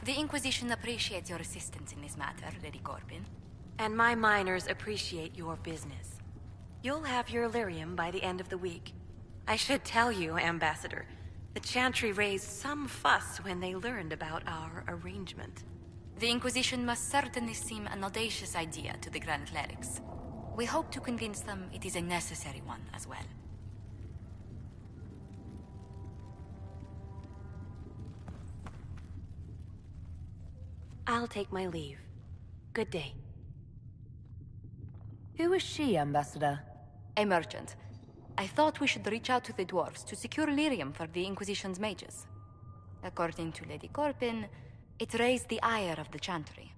The Inquisition appreciates your assistance in this matter, Lady Corbin. And my miners appreciate your business. You'll have your lyrium by the end of the week. I should tell you, Ambassador, the Chantry raised some fuss when they learned about our arrangement. The Inquisition must certainly seem an audacious idea to the Grand Clerics. We hope to convince them it is a necessary one as well. I'll take my leave. Good day. Who is she, Ambassador? A merchant. I thought we should reach out to the dwarves to secure lyrium for the Inquisition's mages. According to Lady Corbin, it raised the ire of the Chantry.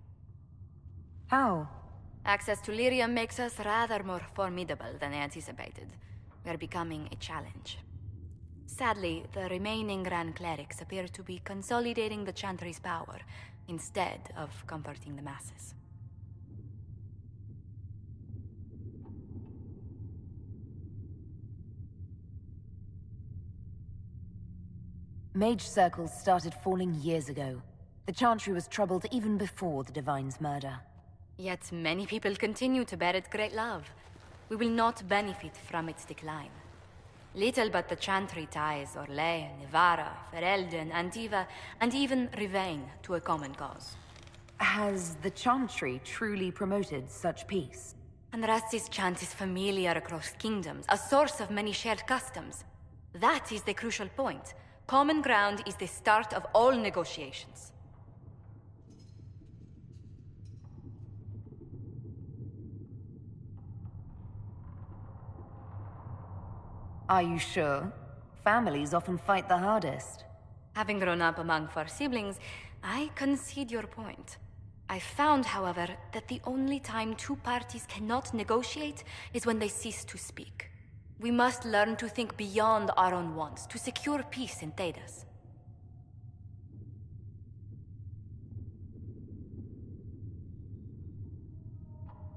How? Access to lyrium makes us rather more formidable than I anticipated. We are becoming a challenge. Sadly, the remaining Grand Clerics appear to be consolidating the Chantry's power, instead of comforting the masses. Mage circles started falling years ago. The Chantry was troubled even before the Divine's murder. Yet many people continue to bear it great love. We will not benefit from its decline. Little but the Chantry ties Orlais, Nevarra, Ferelden, Antiva, and even Rivain to a common cause. Has the Chantry truly promoted such peace? Andrasti's chant is familiar across kingdoms, a source of many shared customs. That is the crucial point. Common ground is the start of all negotiations. Are you sure? Families often fight the hardest. Having grown up among four siblings, I concede your point. I found, however, that the only time two parties cannot negotiate is when they cease to speak. We must learn to think beyond our own wants, to secure peace in Thedas.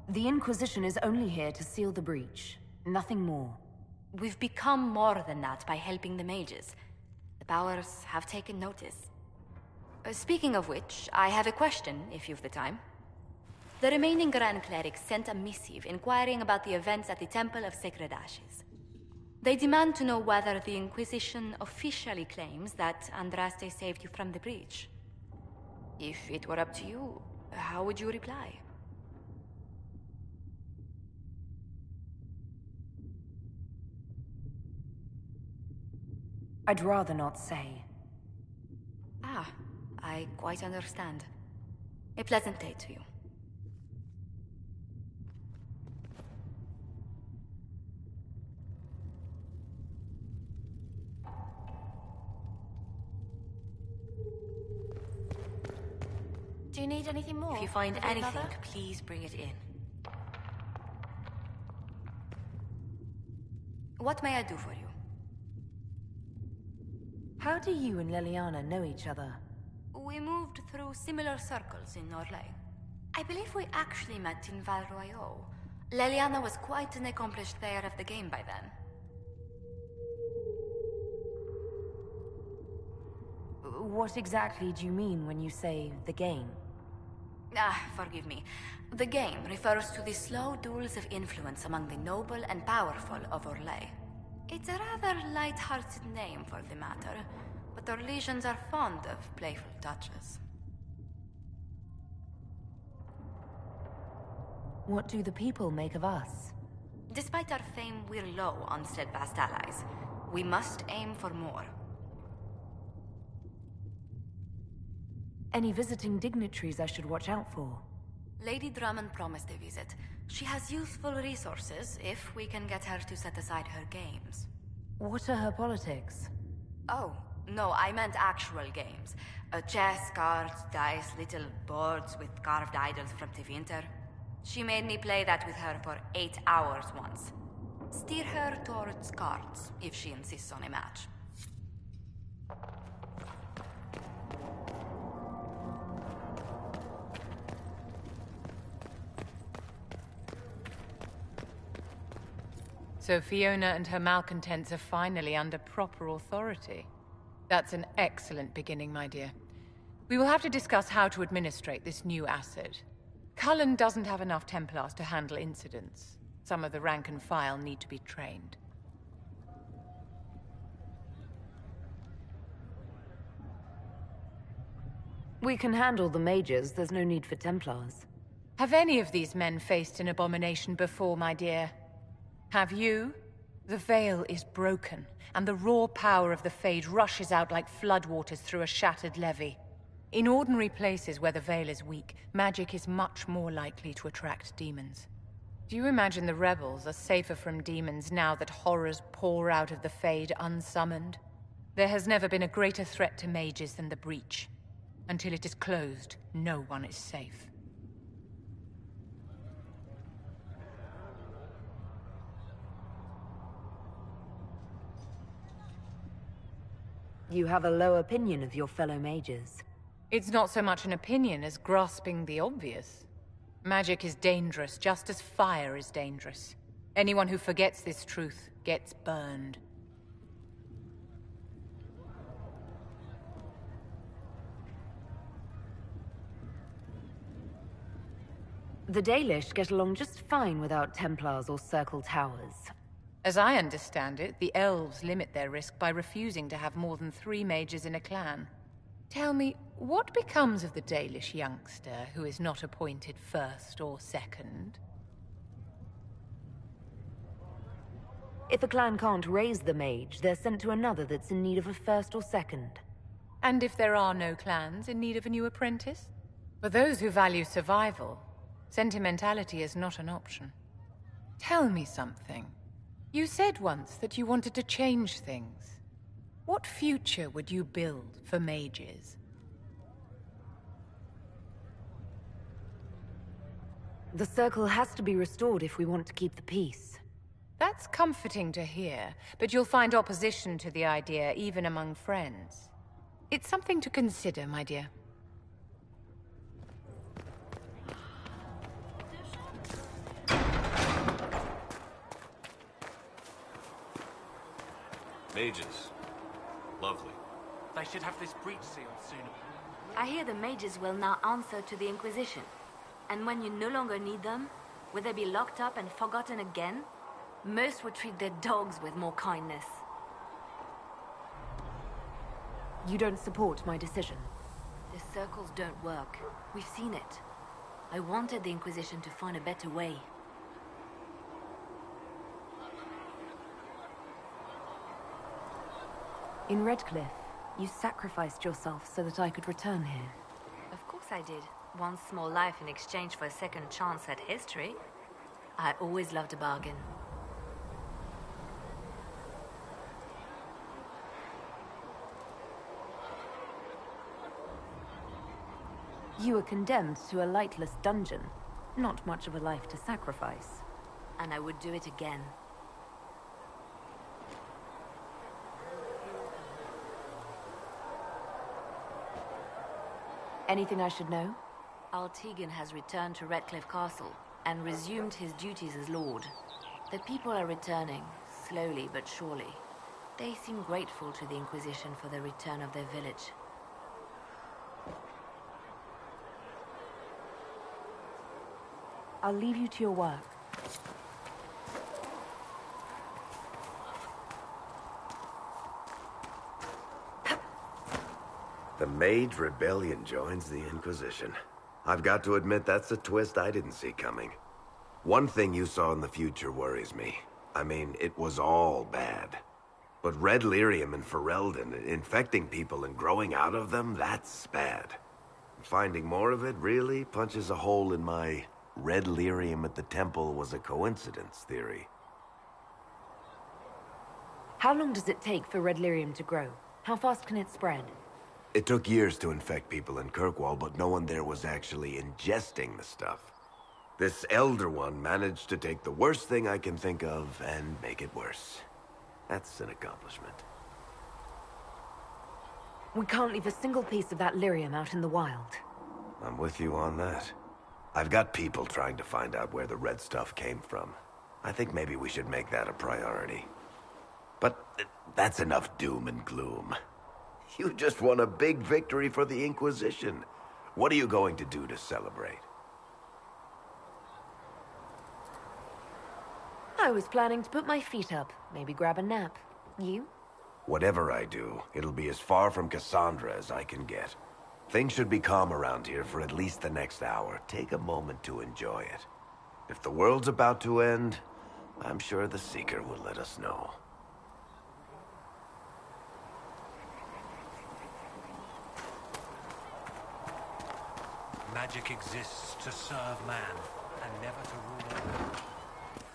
The Inquisition is only here to seal the breach, nothing more. We've become more than that by helping the mages. The powers have taken notice. Speaking of which, I have a question, if you've the time. The remaining Grand Clerics sent a missive inquiring about the events at the Temple of Sacred Ashes. They demand to know whether the Inquisition officially claims that Andraste saved you from the breach. If it were up to you, how would you reply? I'd rather not say. Ah, I quite understand. A pleasant day to you. Do you need anything more? If you find anything, please bring it in. What may I do for you? How do you and Leliana know each other? We moved through similar circles in Orlais. I believe we actually met in Val Royaux. Leliana was quite an accomplished player of the game by then. What exactly do you mean when you say the game? Forgive me. The game refers to the slow duels of influence among the noble and powerful of Orlais. It's a rather light-hearted name for the matter, but Orlesians are fond of playful touches. What do the people make of us? Despite our fame, we're low on steadfast allies. We must aim for more. Any visiting dignitaries I should watch out for? Lady Drummond promised a visit. She has useful resources if we can get her to set aside her games. What are her politics? Oh, no, I meant actual games. Chess, cards, dice, little boards with carved idols from Tevinter. She made me play that with her for 8 hours once. Steer her towards cards, if she insists on a match. So Fiona and her malcontents are finally under proper authority. That's an excellent beginning, my dear. We will have to discuss how to administrate this new acid. Cullen doesn't have enough Templars to handle incidents. Some of the rank and file need to be trained. We can handle the mages, there's no need for Templars. Have any of these men faced an abomination before, my dear? Have you? The veil is broken, and the raw power of the Fade rushes out like floodwaters through a shattered levee. In ordinary places where the veil is weak, magic is much more likely to attract demons. Do you imagine the rebels are safer from demons now that horrors pour out of the Fade unsummoned? There has never been a greater threat to mages than the Breach. Until it is closed, no one is safe. You have a low opinion of your fellow mages. It's not so much an opinion as grasping the obvious. Magic is dangerous, just as fire is dangerous. Anyone who forgets this truth gets burned. The Dalish get along just fine without Templars or Circle Towers. As I understand it, the elves limit their risk by refusing to have more than 3 mages in a clan. Tell me, what becomes of the Dalish youngster who is not appointed first or second? If a clan can't raise the mage, they're sent to another that's in need of a first or second. And if there are no clans in need of a new apprentice? For those who value survival, sentimentality is not an option. Tell me something. You said once that you wanted to change things. What future would you build for mages? The Circle has to be restored if we want to keep the peace. That's comforting to hear, but you'll find opposition to the idea even among friends. It's something to consider, my dear. Mages. Lovely. They should have this breach sealed sooner. I hear the mages will now answer to the Inquisition. And when you no longer need them, will they be locked up and forgotten again? Most would treat their dogs with more kindness. You don't support my decision. The circles don't work. We've seen it. I wanted the Inquisition to find a better way. In Redcliffe, you sacrificed yourself so that I could return here. Of course I did. One small life in exchange for a second chance at history. I always loved a bargain. You were condemned to a lightless dungeon. Not much of a life to sacrifice. And I would do it again. Anything I should know? Tegan has returned to Redcliffe Castle and resumed his duties as Lord. The people are returning, slowly but surely. They seem grateful to the Inquisition for the return of their village. I'll leave you to your work. The Mage Rebellion joins the Inquisition. I've got to admit that's a twist I didn't see coming. One thing you saw in the future worries me. I mean, it was all bad. But Red Lyrium and Ferelden, infecting people and growing out of them, that's bad. Finding more of it really punches a hole in my Red Lyrium at the temple was a coincidence theory. How long does it take for Red Lyrium to grow? How fast can it spread? It took years to infect people in Kirkwall, but no one there was actually ingesting the stuff. This Elder One managed to take the worst thing I can think of and make it worse. That's an accomplishment. We can't leave a single piece of that lyrium out in the wild. I'm with you on that. I've got people trying to find out where the red stuff came from. I think maybe we should make that a priority. But that's enough doom and gloom. You just won a big victory for the Inquisition. What are you going to do to celebrate? I was planning to put my feet up, maybe grab a nap. You? Whatever I do, it'll be as far from Cassandra as I can get. Things should be calm around here for at least the next hour. Take a moment to enjoy it. If the world's about to end, I'm sure the Seeker will let us know. Magic exists to serve man, and never to rule over.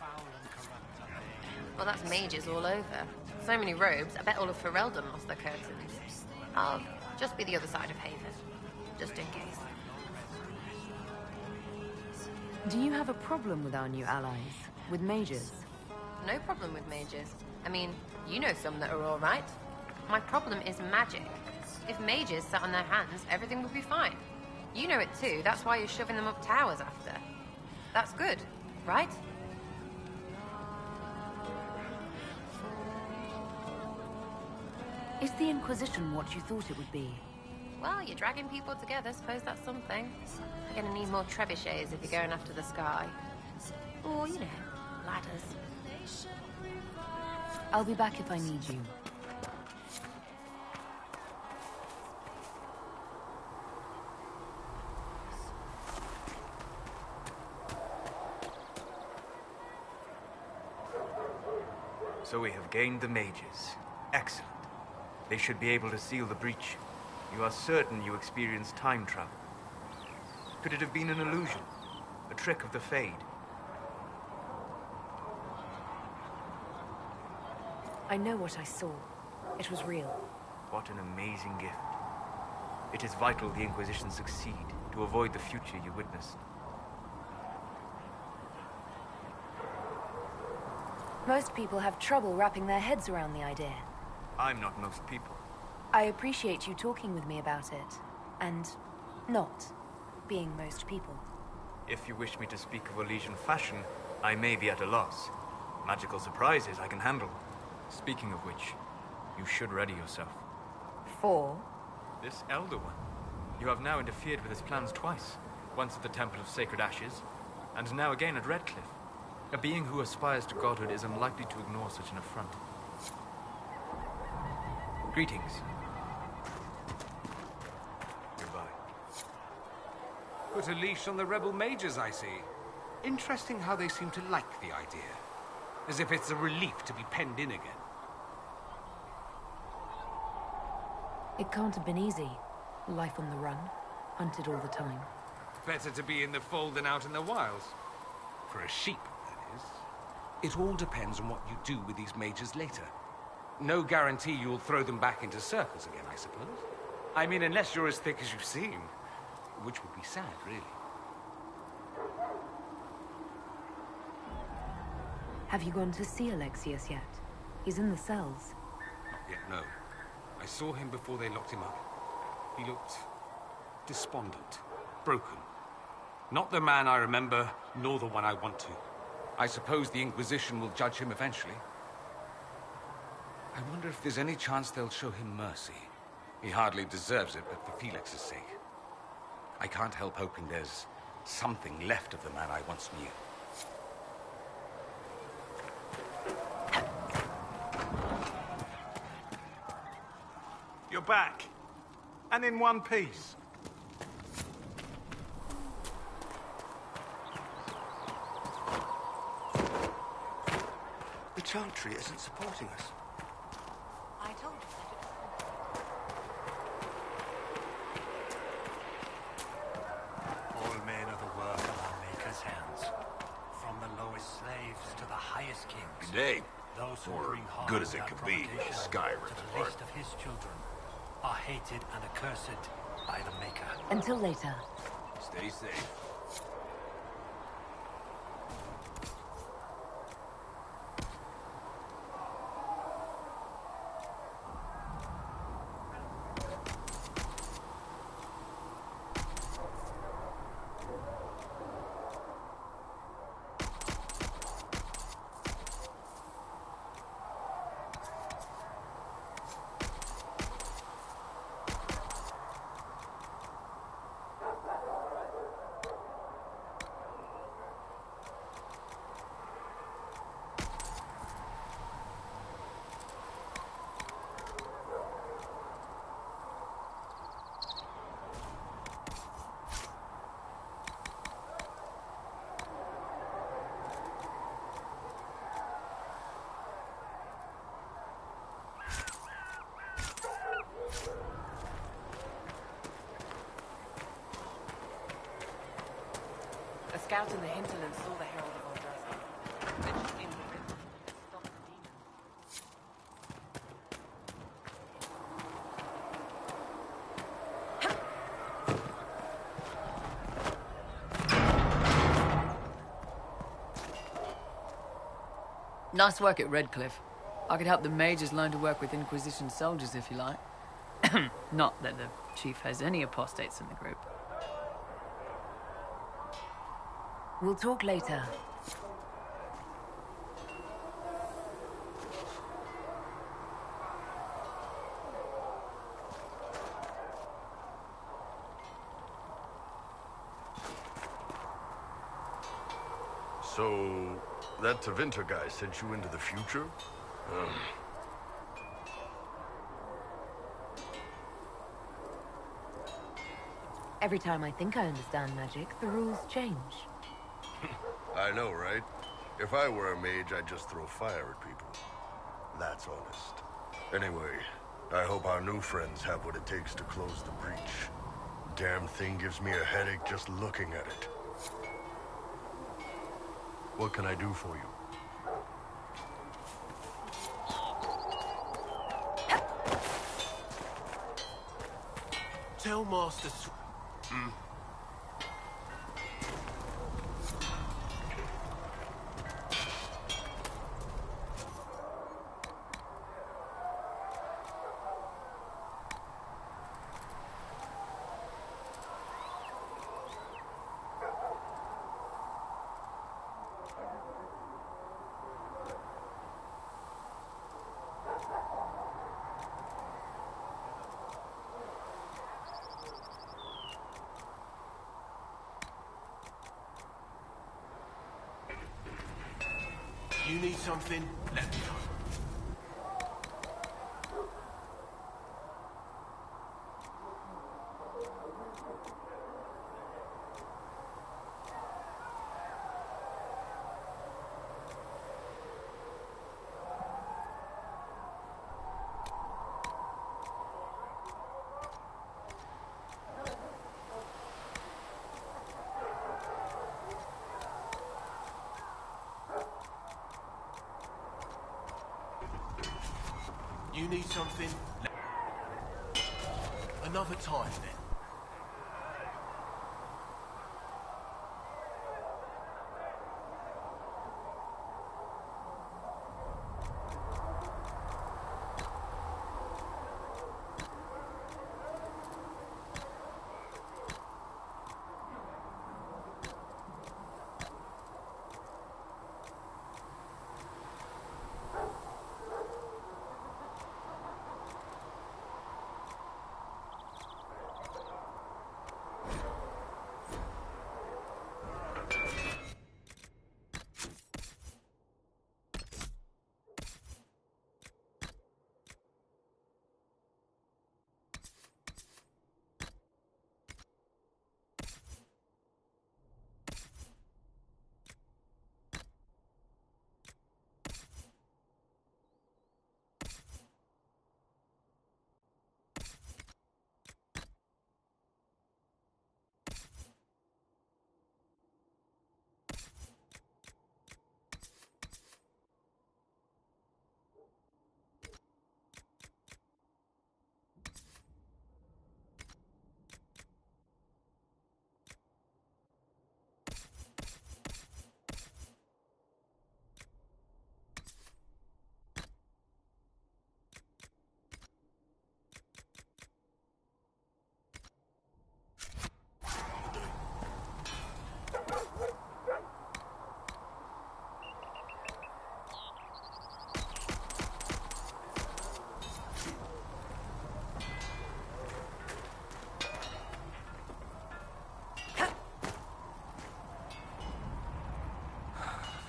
Foul and corrupt are they. Well, that's mages all over. So many robes, I bet all of Ferelden lost their curtains. I'll just be the other side of Haven, just in case. Do you have a problem with our new allies? With mages? No problem with mages. I mean, you know some that are all right. My problem is magic. If mages sat on their hands, everything would be fine. You know it too, that's why you're shoving them up towers after. That's good, right? Is the Inquisition what you thought it would be? Well, you're dragging people together, suppose that's something. You're gonna need more trebuchets if you're going after the sky. Or, you know, ladders. I'll be back if I need you. So we have gained the mages. Excellent. They should be able to seal the breach. You are certain you experienced time travel. Could it have been an illusion? A trick of the Fade? I know what I saw. It was real. What an amazing gift. It is vital the Inquisition succeed to avoid the future you witnessed. Most people have trouble wrapping their heads around the idea. I'm not most people. I appreciate you talking with me about it, and not being most people. If you wish me to speak of Elysian fashion, I may be at a loss. Magical surprises I can handle. Speaking of which, you should ready yourself. For? This Elder One. You have now interfered with his plans twice. Once at the Temple of Sacred Ashes, and now again at Redcliffe. A being who aspires to godhood is unlikely to ignore such an affront. Greetings. Goodbye. Put a leash on the rebel mages, I see. Interesting how they seem to like the idea. As if it's a relief to be penned in again. It can't have been easy. Life on the run, hunted all the time. Better to be in the fold than out in the wilds. For a sheep, that is. It all depends on what you do with these mages later. No guarantee you'll throw them back into circles again, I suppose. I mean, unless you're as thick as you seem. Which would be sad, really. Have you gone to see Alexius yet? He's in the cells. Not yet, no. I saw him before they locked him up. He looked despondent, broken. Not the man I remember, nor the one I want to. I suppose the Inquisition will judge him eventually. I wonder if there's any chance they'll show him mercy. He hardly deserves it, but for Felix's sake. I can't help hoping there's something left of the man I once knew. You're back. And in one piece. The Chantry isn't supporting us. I told you that it... All men are the work of our Maker's hands. From the lowest slaves to the highest kings. Good day. Those who Or bring harm good as it without could be, provocation Skyrim's to the part. least of his children are hated and accursed by the Maker. Until later. Stay safe. scout in the hinterland saw the Herald of Eldrazi. Ventured in the river to stop the demons. Nice work at Redcliffe. I could help the mages learn to work with Inquisition soldiers if you like. Not that the chief has any apostates in the group. We'll talk later. So, that Tevinter guy sent you into the future? Every time I think I understand magic, the rules change. I know, right? If I were a mage, I'd just throw fire at people. That's honest. Anyway, I hope our new friends have what it takes to close the breach. Damn thing gives me a headache just looking at it. What can I do for you? Tell Master You need something? Let me know. You need something? Another time, then.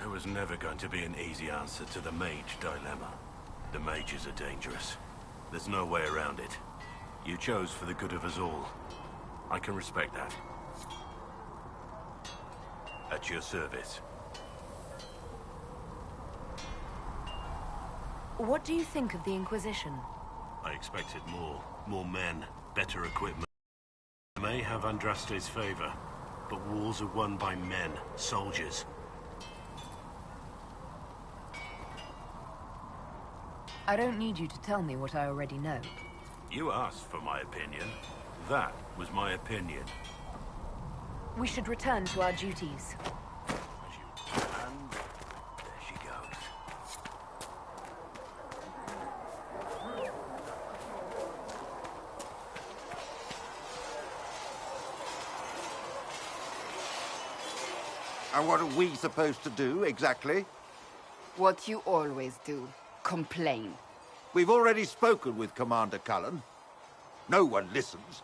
There was never going to be an easy answer to the mage dilemma. The mages are dangerous. There's no way around it. You chose for the good of us all. I can respect that. At your service. What do you think of the Inquisition? I expected more. More men, better equipment. May have Andraste's favor. But wars are won by men, soldiers. I don't need you to tell me what I already know. You asked for my opinion. That was my opinion. We should return to our duties. And there she goes. And what are we supposed to do, exactly? What you always do. Complain. We've already spoken with Commander Cullen. No one listens.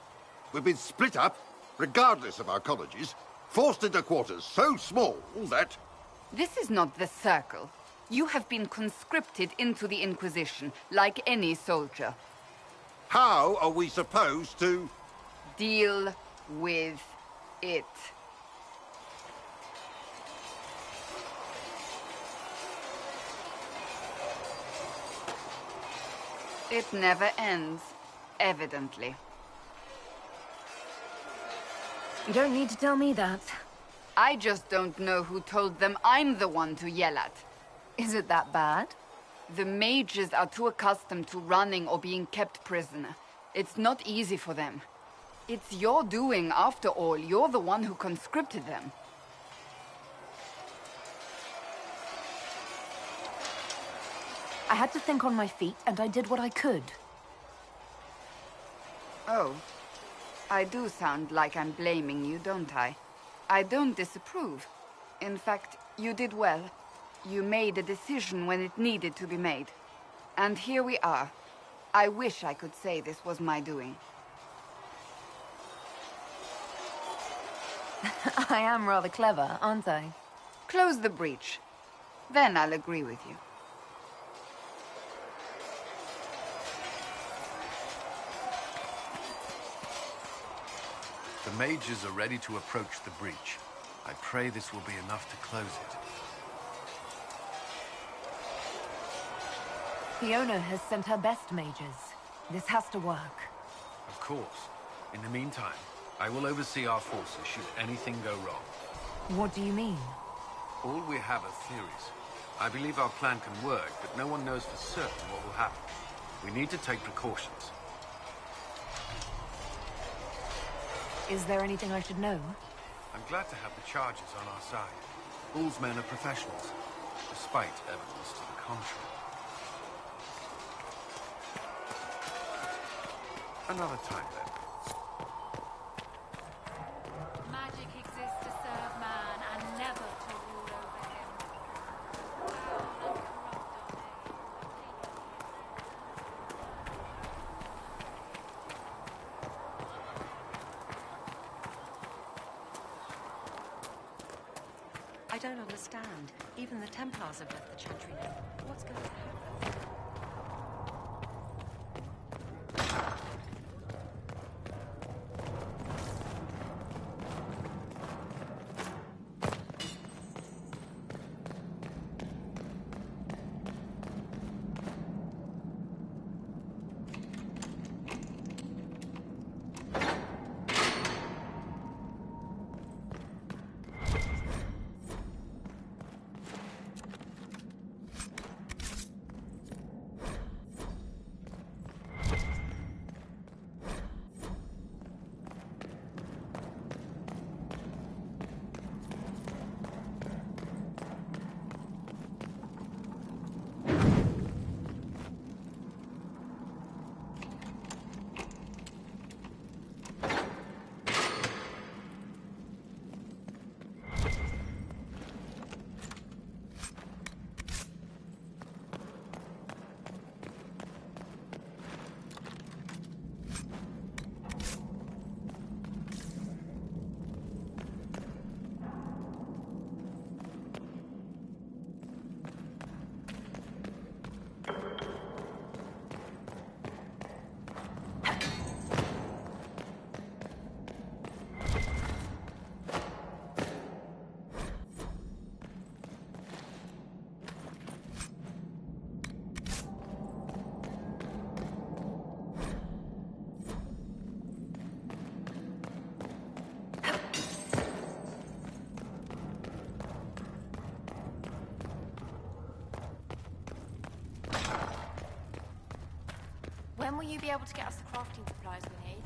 We've been split up, regardless of our colleges, forced into quarters so small that... This is not the Circle. You have been conscripted into the Inquisition, like any soldier. How are we supposed to... Deal with it. It never ends, evidently. You don't need to tell me that. I just don't know who told them I'm the one to yell at. Is it that bad? The mages are too accustomed to running or being kept prisoner. It's not easy for them. It's your doing, after all. You're the one who conscripted them. I had to think on my feet, and I did what I could. Oh. I do sound like I'm blaming you, don't I? I don't disapprove. In fact, you did well. You made a decision when it needed to be made. And here we are. I wish I could say this was my doing. I am rather clever, aren't I? Close the breach. Then I'll agree with you. The mages are ready to approach the breach. I pray this will be enough to close it. Fiona has sent her best mages. This has to work. Of course. In the meantime, I will oversee our forces should anything go wrong. What do you mean? All we have are theories. I believe our plan can work, but no one knows for certain what will happen. We need to take precautions. Is there anything I should know? I'm glad to have the charges on our side. Bull's men are professionals, despite evidence to the contrary. Another time, then. Magic exists to serve man and never to rule over him. I don't understand. Even the Templars have left the Chantry now. What's going to happen? will you be able to get us the crafting supplies we need?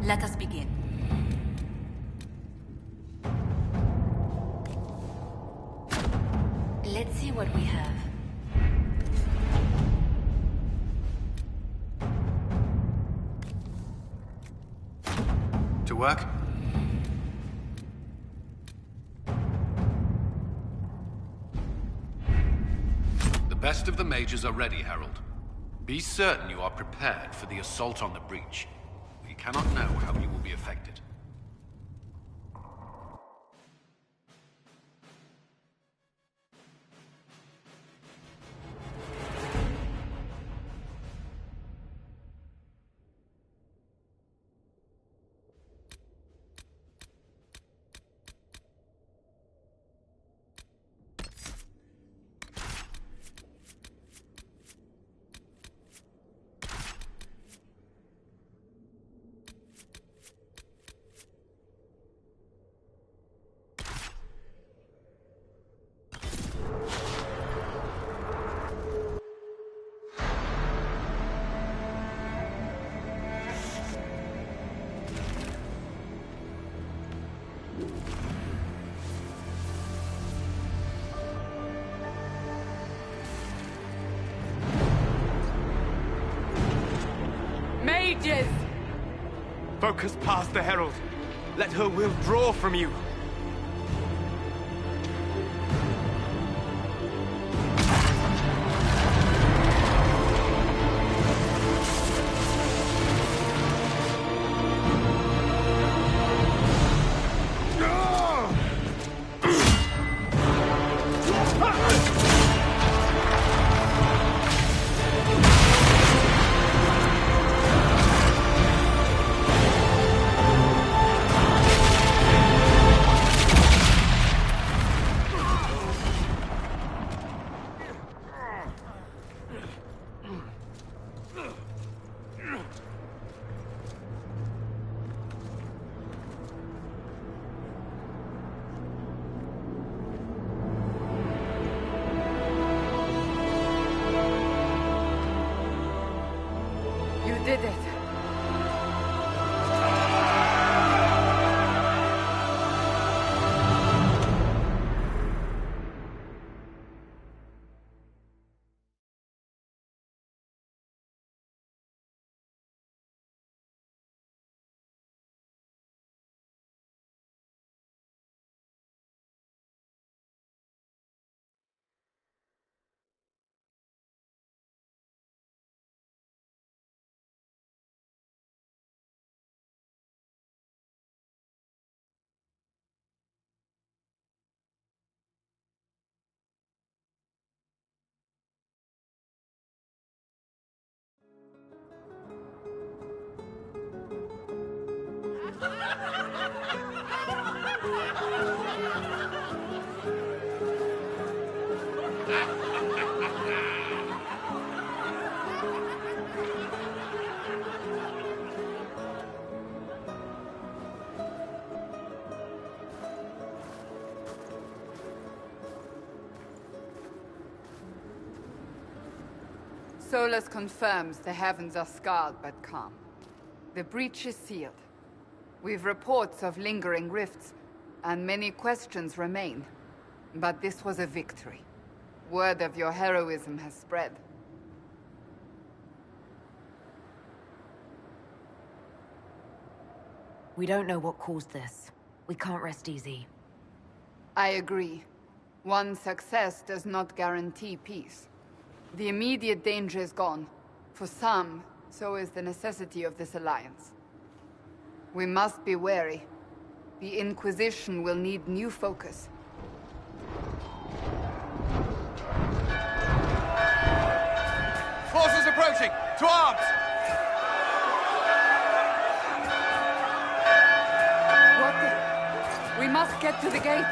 Let us begin. Let's see what we have. To work? The best of the mages are ready, Herald. Be certain you are prepared for the assault on the breach. We cannot know how you will be affected. Mages! Focus past the Herald. Let her will draw from you. Did it. Solus confirms the heavens are scarred but calm. The breach is sealed. We've reports of lingering rifts, and many questions remain. But this was a victory. Word of your heroism has spread. We don't know what caused this, We can't rest easy. I agree. One success does not guarantee peace. The immediate danger is gone. For some, so is the necessity of this alliance. We must be wary. The Inquisition will need new focus. Forces approaching! To arms! What the... We must get to the gates!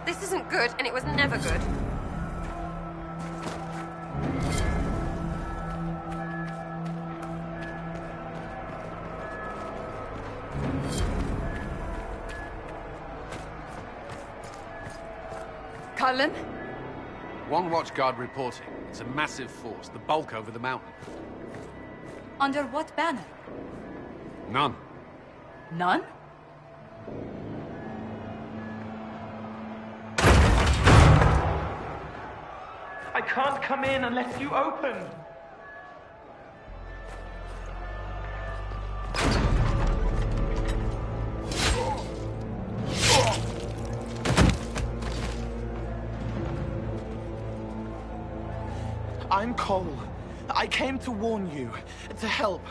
This isn't good, and it was never good. Cullen? One watchguard reporting. It's a massive force, the bulk over the mountain. Under what banner? None. None? I can't come in unless you open. I'm Cole. I came to warn you, to help.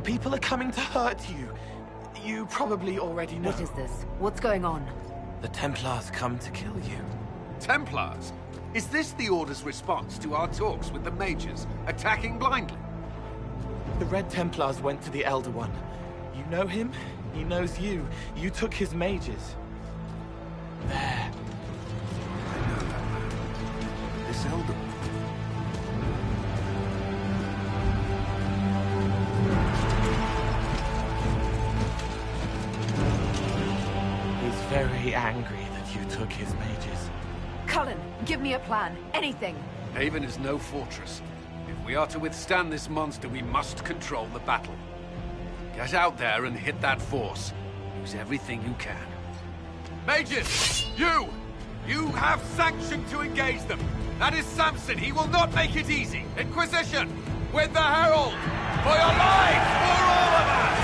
People are coming to hurt you. You probably already know. What is this? What's going on? The Templars come to kill you. Templars? Is this the Order's response to our talks with the mages, attacking blindly? The Red Templars went to the Elder One. You know him, he knows you. You took his mages. There. I know that man. This Elder One. He's very angry that you took his mages. Cullen, give me a plan. Anything. Haven is no fortress. If we are to withstand this monster, we must control the battle. Get out there and hit that force. Use everything you can. Mages! You! You have sanction to engage them! That is Samson! He will not make it easy! Inquisition! With the Herald! For your lives! For all of us!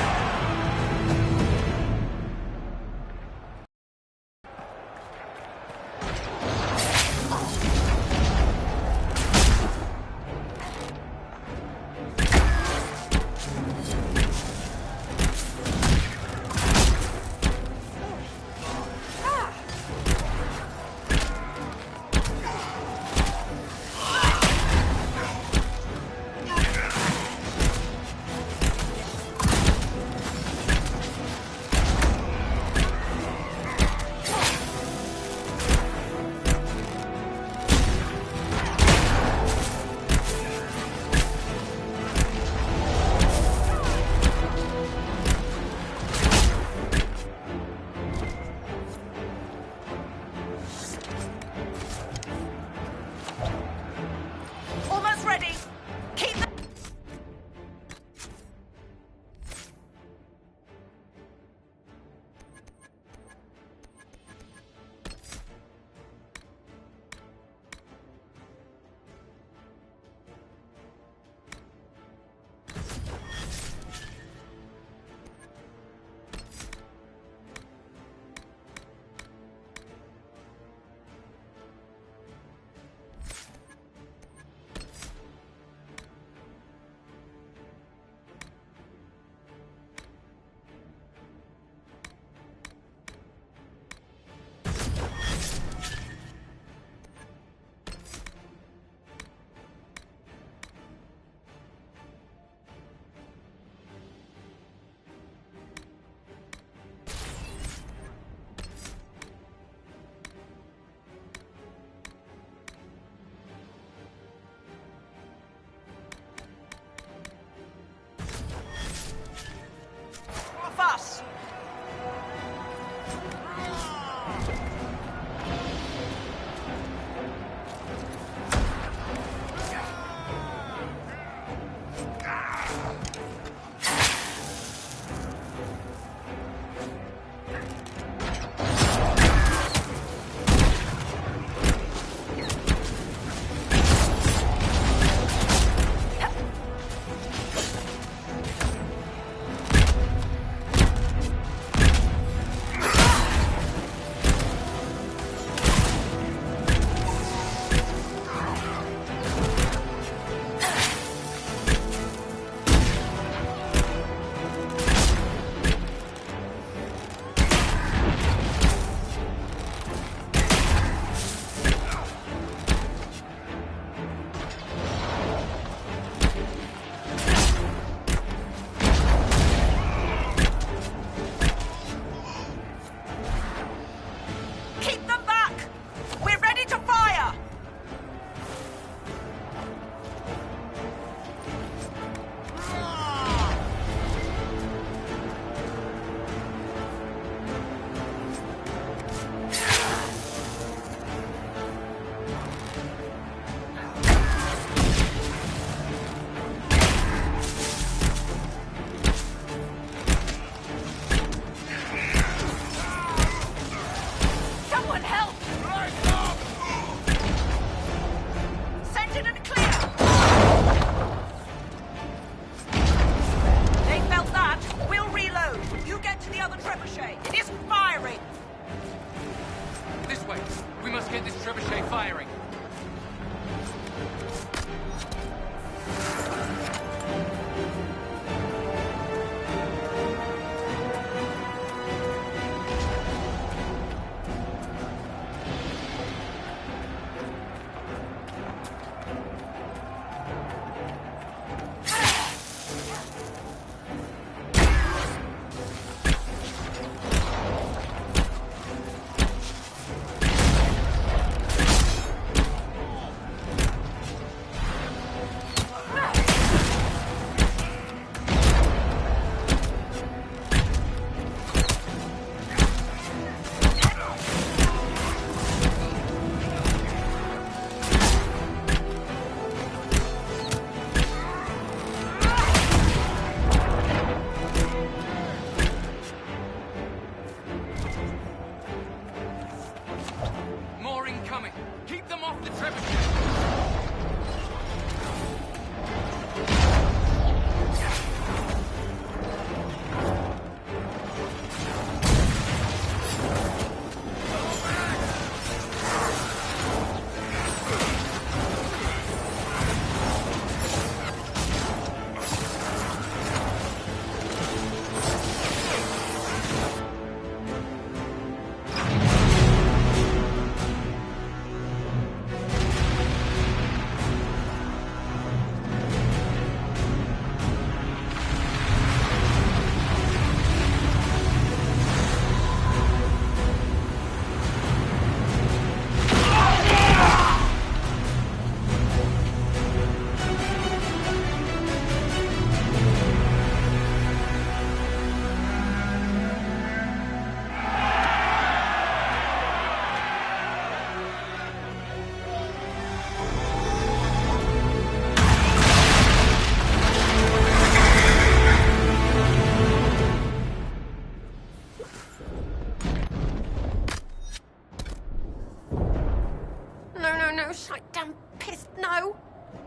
No!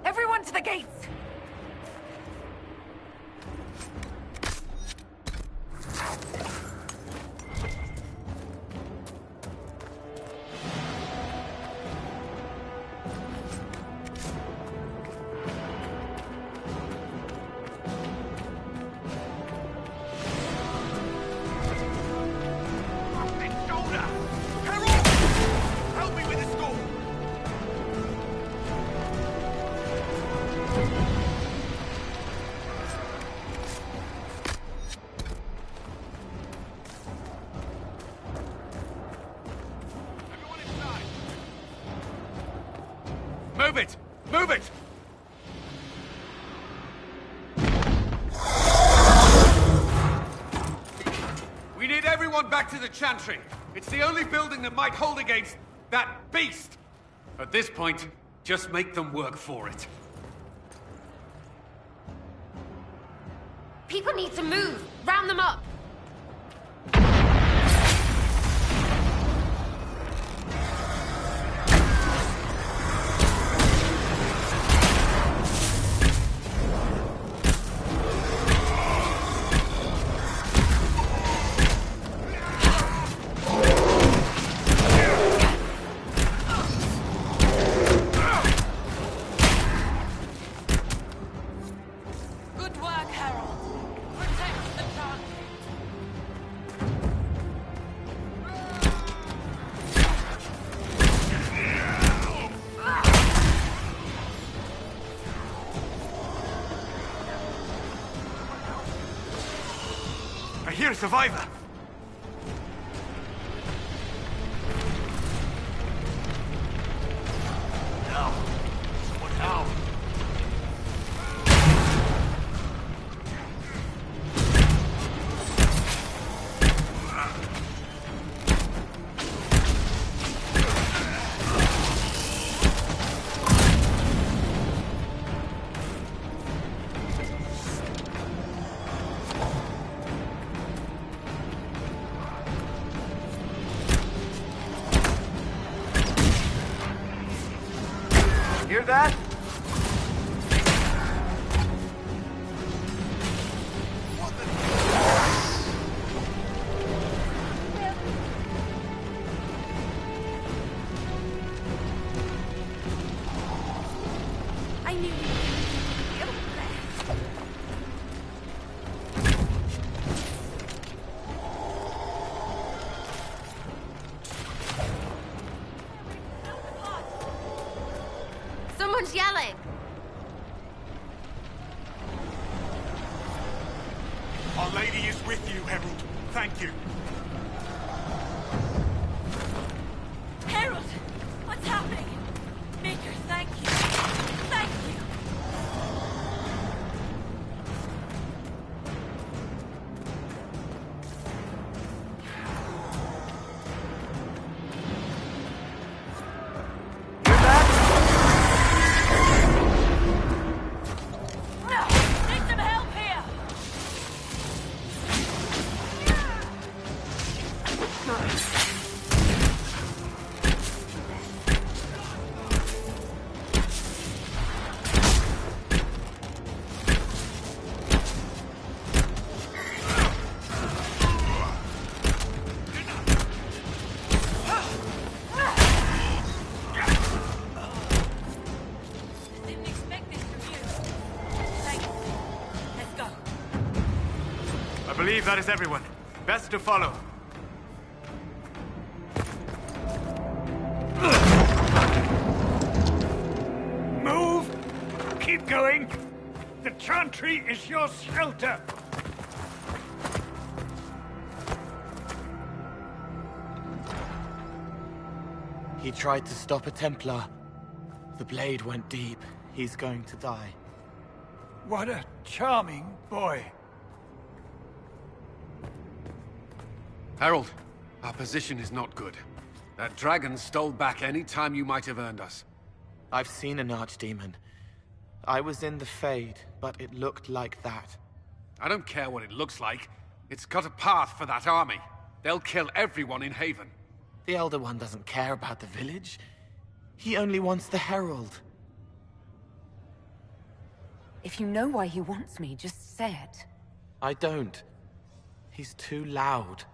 Everyone to the gates! Move it! Move it! We need everyone back to the Chantry. It's the only building that might hold against that beast. At this point, just make them work for it. People need to move! Round them up! I hear a survivor! Now! What now? Hear that? I knew you. Someone's yelling! Our Lady is with you, Herald. Thank you. Herald! What's happening? Major, thank you. Thank you. Need some help here! Didn't expect this from you. Thanks. Let's go. I believe that is everyone. Best to follow. Move! Keep going! The Chantry is your shelter! He tried to stop a Templar. The blade went deep. He's going to die. What a charming boy. Harold, our position is not good. That dragon stole back any time you might have earned us. I've seen an archdemon. I was in the Fade, but it looked like that. I don't care what it looks like. It's got a path for that army. They'll kill everyone in Haven. The Elder One doesn't care about the village. He only wants the Herald. If you know why he wants me, just say it. I don't. He's too loud.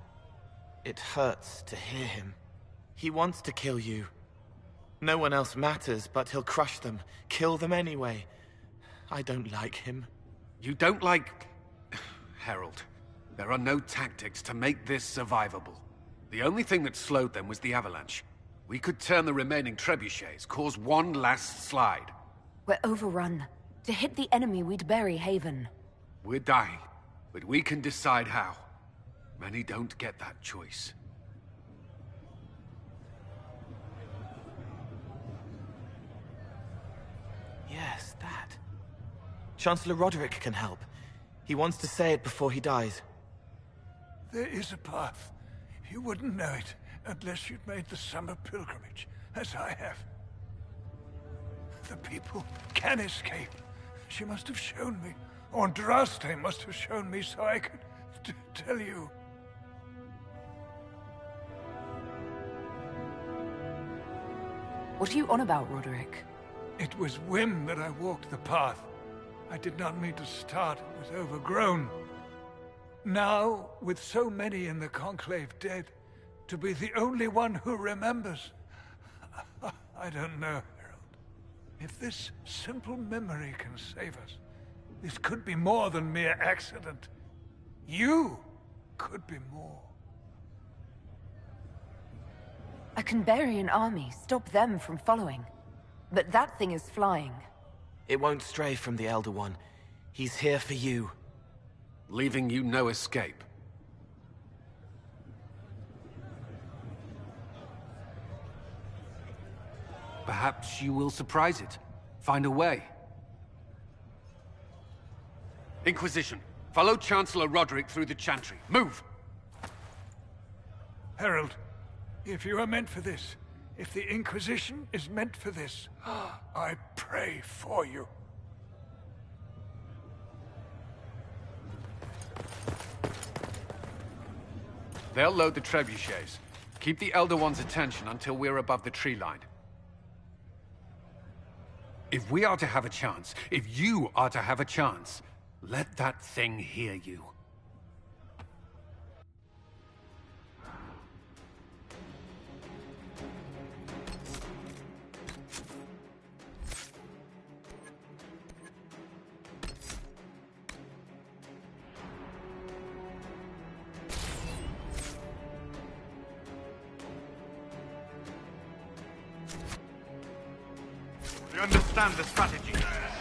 It hurts to hear him. He wants to kill you. No one else matters, but he'll crush them, kill them anyway. I don't like him. You don't like... Herald, there are no tactics to make this survivable. The only thing that slowed them was the avalanche. We could turn the remaining trebuchets, cause one last slide. We're overrun. To hit the enemy, we'd bury Haven. We're dying, but we can decide how. Many don't get that choice. Yes, that. Chancellor Roderick can help. He wants to say it before he dies. There is a path. You wouldn't know it unless you'd made the summer pilgrimage, as I have. The people can escape. She must have shown me. Or Andraste must have shown me so I could tell you. What are you on about, Roderick? It was whim that I walked the path. I did not mean to start. It was overgrown. Now, with so many in the Conclave dead, to be the only one who remembers... I don't know, Herald. If this simple memory can save us, this could be more than mere accident. You could be more. I can bury an army, stop them from following. But that thing is flying. It won't stray from the Elder One. He's here for you. Leaving you no escape. Perhaps you will surprise it. Find a way. Inquisition, follow Chancellor Roderick through the Chantry. Move! Herald, if you are meant for this, if the Inquisition is meant for this, I pray for you. They'll load the trebuchets. Keep the Elder One's attention until we're above the tree line. If we are to have a chance, if you are to have a chance, let that thing hear you. I understand the strategy,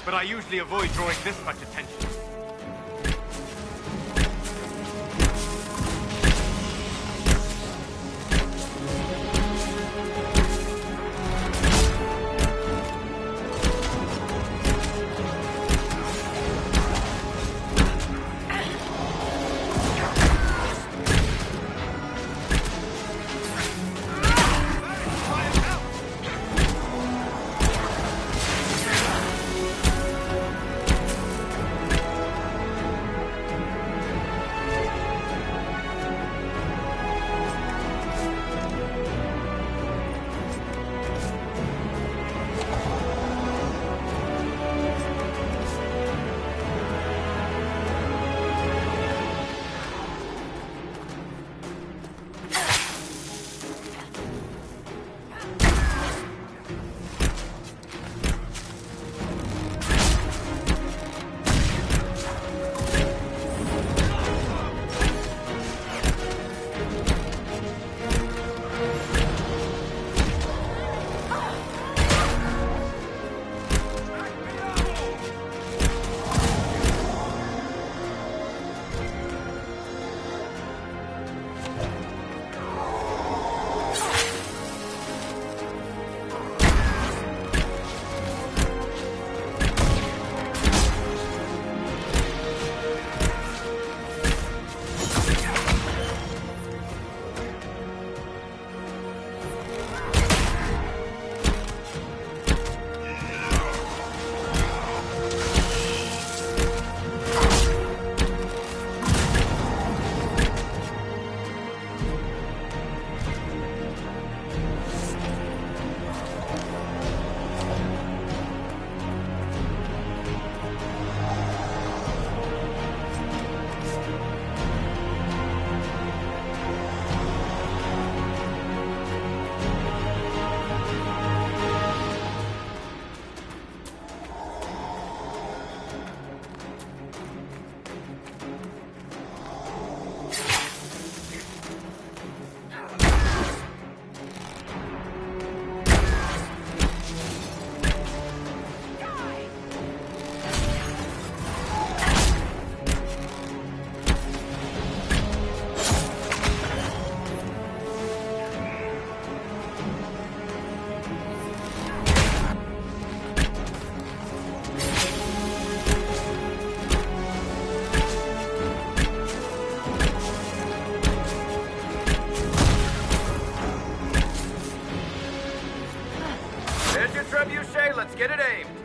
but I usually avoid drawing this much attention. aimed!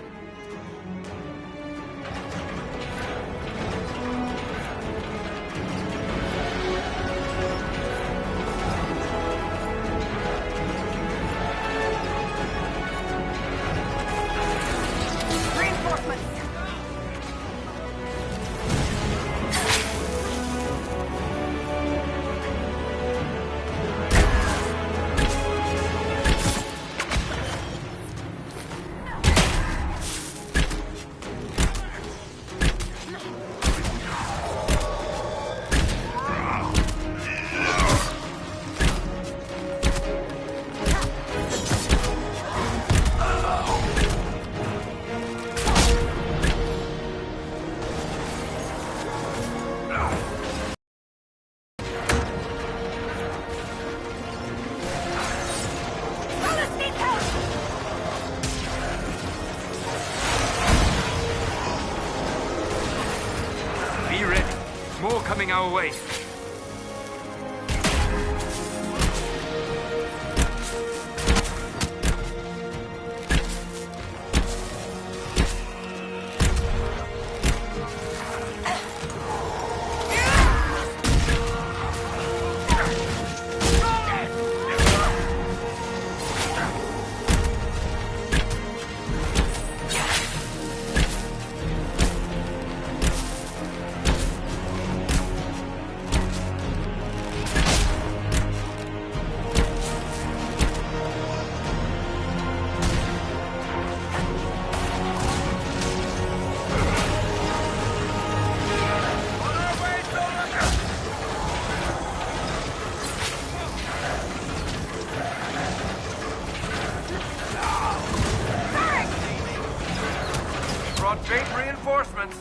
Coming our way. Great reinforcements.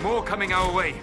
More coming our way.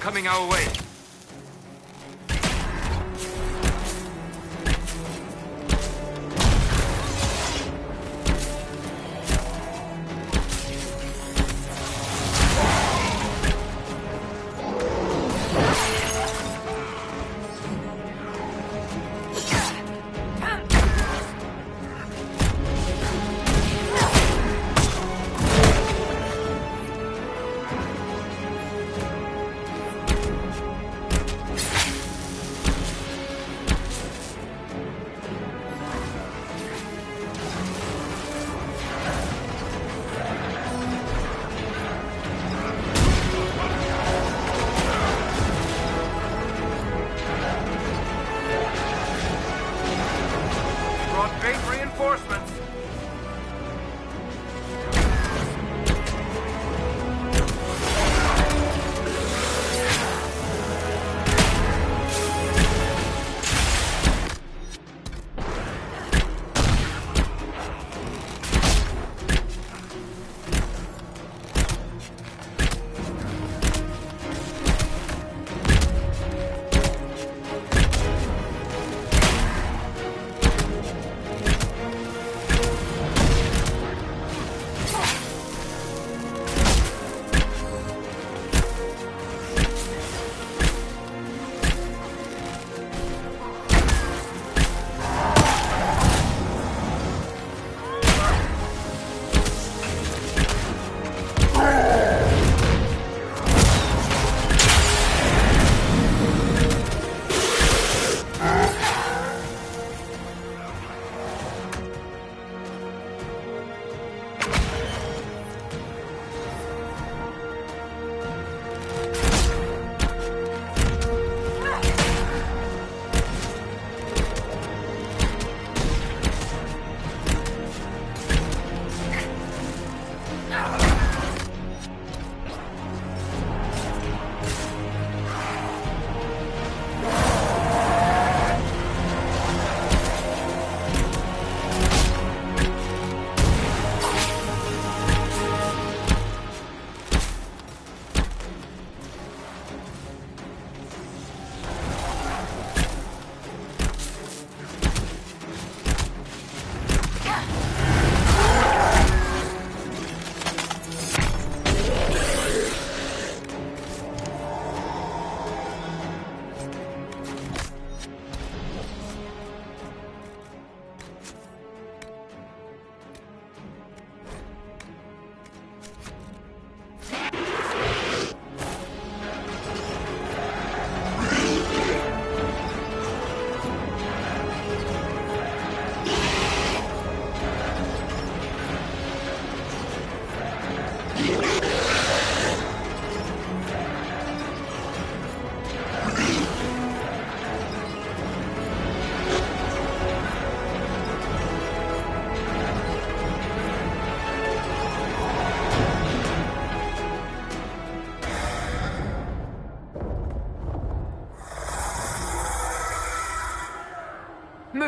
Coming our way.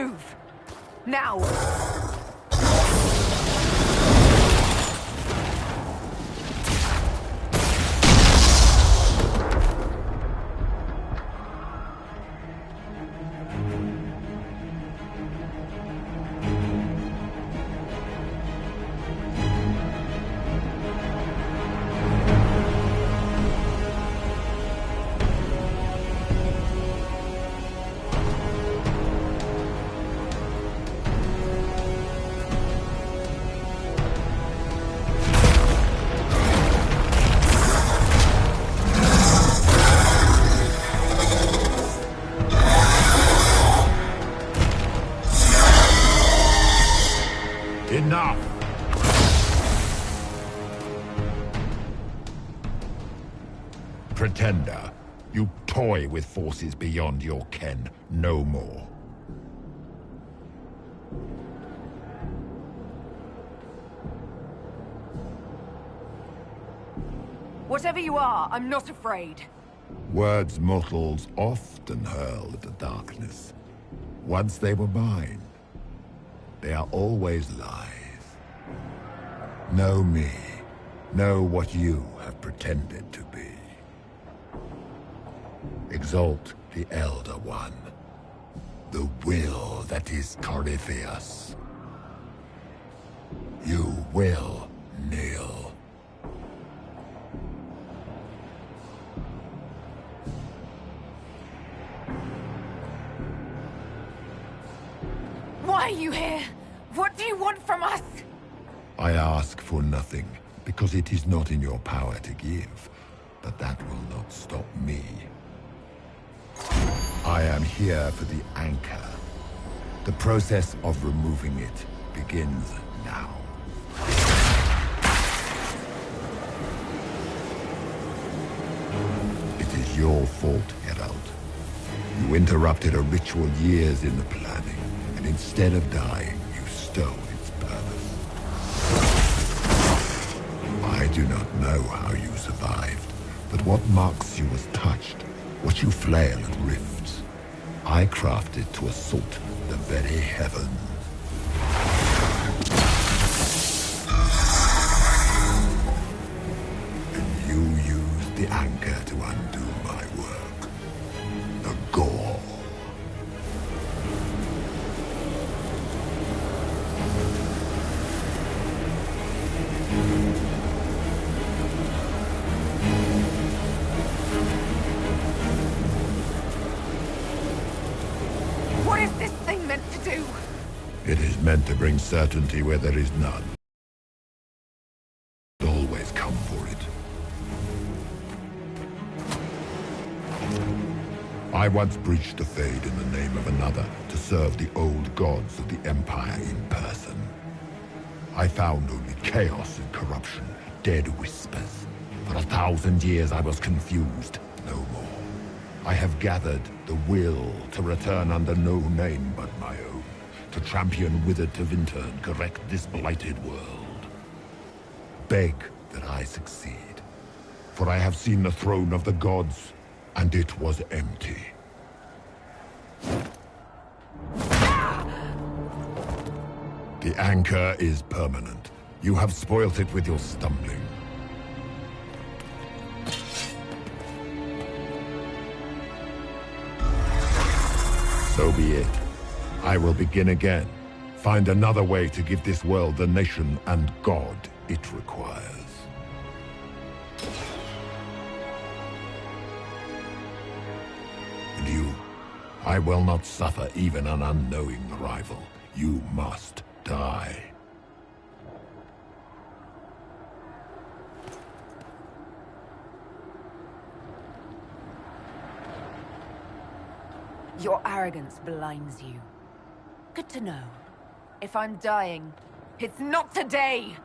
Move! Now! Enough! Pretender, you toy with forces beyond your ken. No more. Whatever you are, I'm not afraid. Words mortals often hurl at the darkness. Once they were mine, they are always lies. Know me. Know what you have pretended to be. Exalt the Elder One. The will that is Corypheus. You will kneel. Why are you here? What do you want from us? I ask for nothing, because it is not in your power to give. But that will not stop me. I am here for the anchor. The process of removing it begins now. It is your fault, Herald. You interrupted a ritual years in the planning, and instead of dying, you stole its purpose. I do not know how you survived, but what marks you as touched, what you flail at rifts, I crafted to assault the very heavens. And you used the anchor to undo my work. The gore. What is this thing meant to do? It is meant to bring certainty where there is none. Always come for it. I once breached the Fade in the name of another to serve the old gods of the Empire in person. I found only chaos and corruption, dead whispers. For 1,000 years I was confused, no more. I have gathered the will to return under no name but my own, to champion Withered to Winter and correct this blighted world. Beg that I succeed, for I have seen the throne of the gods, and it was empty. The anchor is permanent. You have spoilt it with your stumbling. So be it. I will begin again. Find another way to give this world the nation and God it requires. And you, I will not suffer even an unknowing rival. You must die. Your arrogance blinds you. Good to know. If I'm dying, it's not today!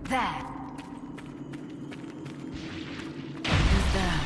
There. Who's there?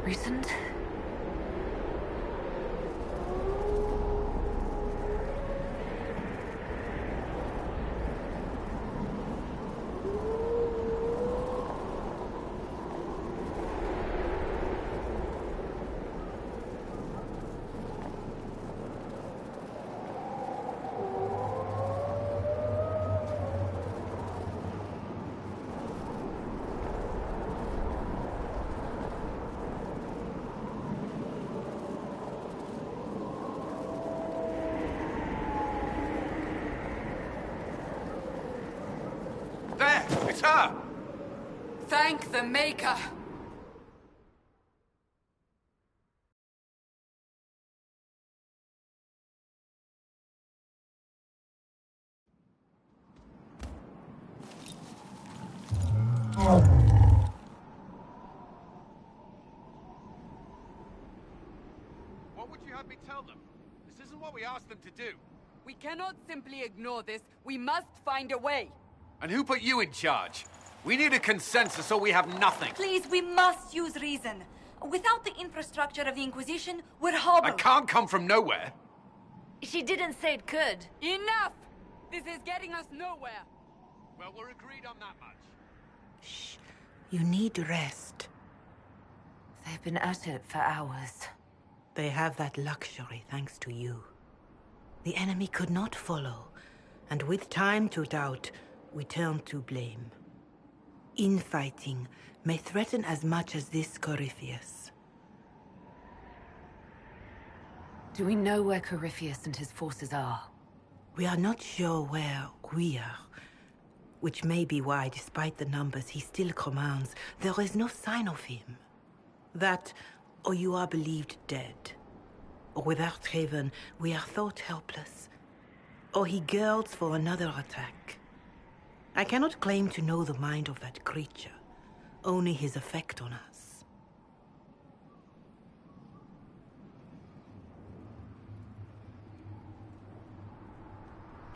Recent? It's her! Thank the Maker! What would you have me tell them? This isn't what we asked them to do. We cannot simply ignore this. We must find a way. And who put you in charge? We need a consensus or we have nothing. Please, we must use reason. Without the infrastructure of the Inquisition, we're hobbled. I can't come from nowhere. She didn't say it could. Enough! This is getting us nowhere. Well, we're agreed on that much. Shh. You need rest. They've been at it for hours. They have that luxury thanks to you. The enemy could not follow, and with time to doubt, we turn to blame. infighting may threaten as much as this Corypheus. Do we know where Corypheus and his forces are? We are not sure where we are, which may be why, despite the numbers he still commands, there is no sign of him. That, or you are believed dead. Or without Haven, we are thought helpless. Or he girds for another attack. I cannot claim to know the mind of that creature, only his effect on us.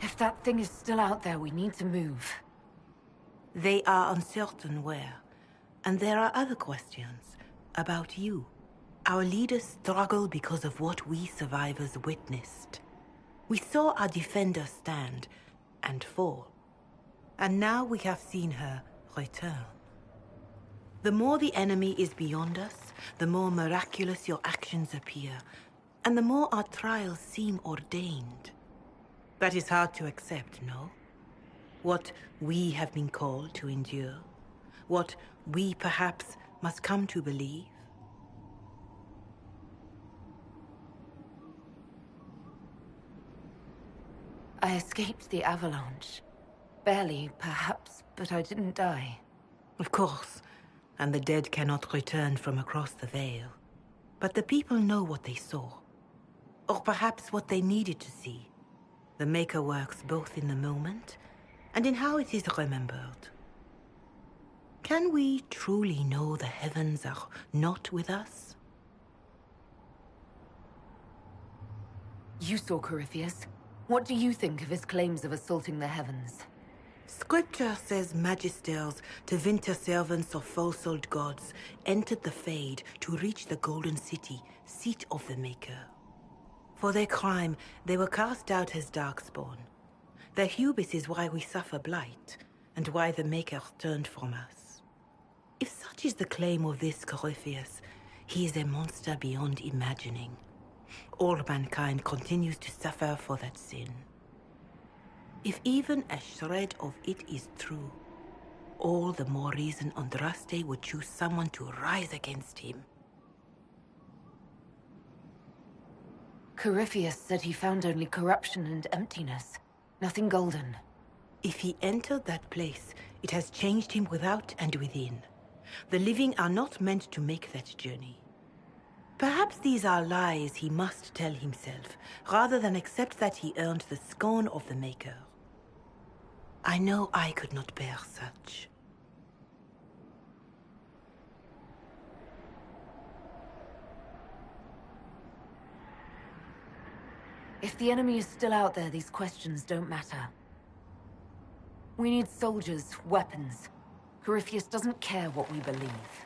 If that thing is still out there, we need to move. They are uncertain where. And there are other questions about you. Our leaders struggle because of what we survivors witnessed. We saw our defender stand and fall. And now we have seen her return. The more the enemy is beyond us, the more miraculous your actions appear, and the more our trials seem ordained. That is hard to accept, no? What we have been called to endure, what we perhaps must come to believe. I escaped the avalanche. Barely, perhaps, but I didn't die. Of course, and the dead cannot return from across the veil. But the people know what they saw. Or perhaps what they needed to see. The Maker works both in the moment and in how it is remembered. Can we truly know the heavens are not with us? You saw Corypheus. What do you think of his claims of assaulting the heavens? Scripture says magisters, to winter servants of false-souled gods, entered the Fade to reach the Golden City, seat of the Maker. For their crime, they were cast out as Darkspawn. Their hubris is why we suffer blight, and why the Maker turned from us. If such is the claim of this Corypheus, he is a monster beyond imagining. All mankind continues to suffer for that sin. If even a shred of it is true, all the more reason Andraste would choose someone to rise against him. Corypheus said he found only corruption and emptiness. Nothing golden. If he entered that place, it has changed him without and within. The living are not meant to make that journey. Perhaps these are lies he must tell himself, rather than accept that he earned the scorn of the Maker. I know I could not bear such. If the enemy is still out there, these questions don't matter. We need soldiers, weapons. Corypheus doesn't care what we believe.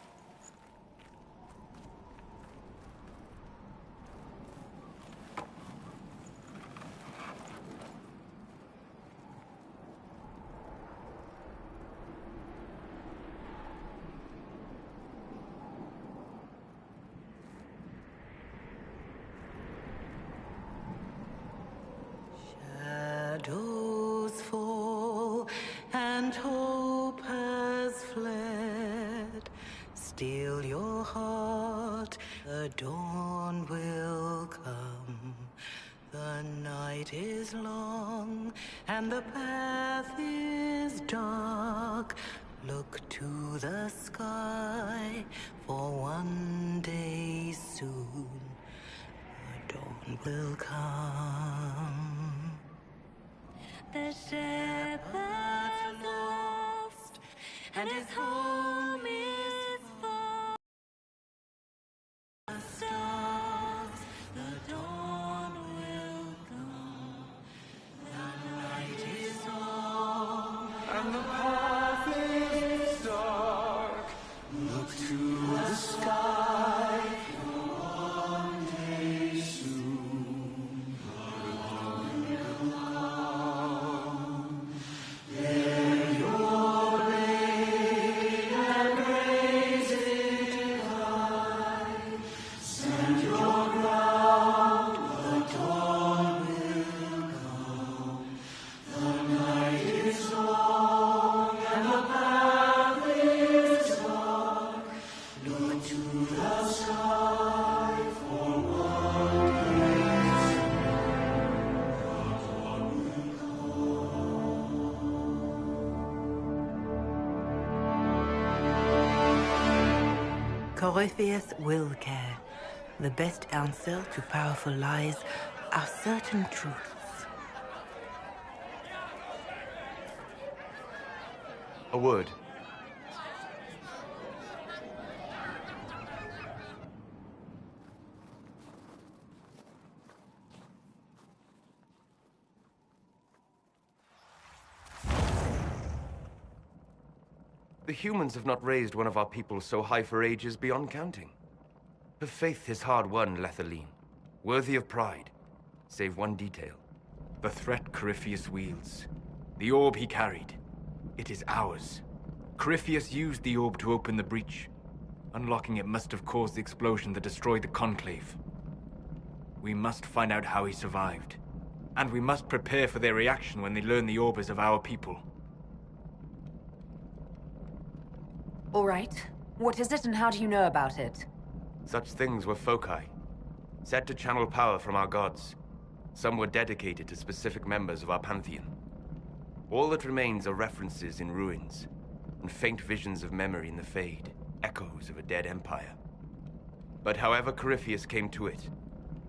Shadows fall and hope has fled. Still your heart, the dawn will come. The night is long and the path is dark. Look to the sky, for one day soon the dawn will come. The shepherd's lost, and his home is far. The stars, the dawn will come. The night is long, and the path is dark. Look to the sky, for one day soon the dawn will come. There your blade and Corypheus will care. The best answer to powerful lies are certain truths. A word. The humans have not raised one of our people so high for ages beyond counting. Her faith is hard-won, Lethaline. Worthy of pride, save one detail. The threat Corypheus wields. The orb he carried. It is ours. Corypheus used the orb to open the breach. Unlocking it must have caused the explosion that destroyed the Conclave. We must find out how he survived. And we must prepare for their reaction when they learn the orb is of our people. All right. What is it and how do you know about it? Such things were foci, set to channel power from our gods. Some were dedicated to specific members of our pantheon. All that remains are references in ruins, and faint visions of memory in the Fade, echoes of a dead empire. But however Corypheus came to it,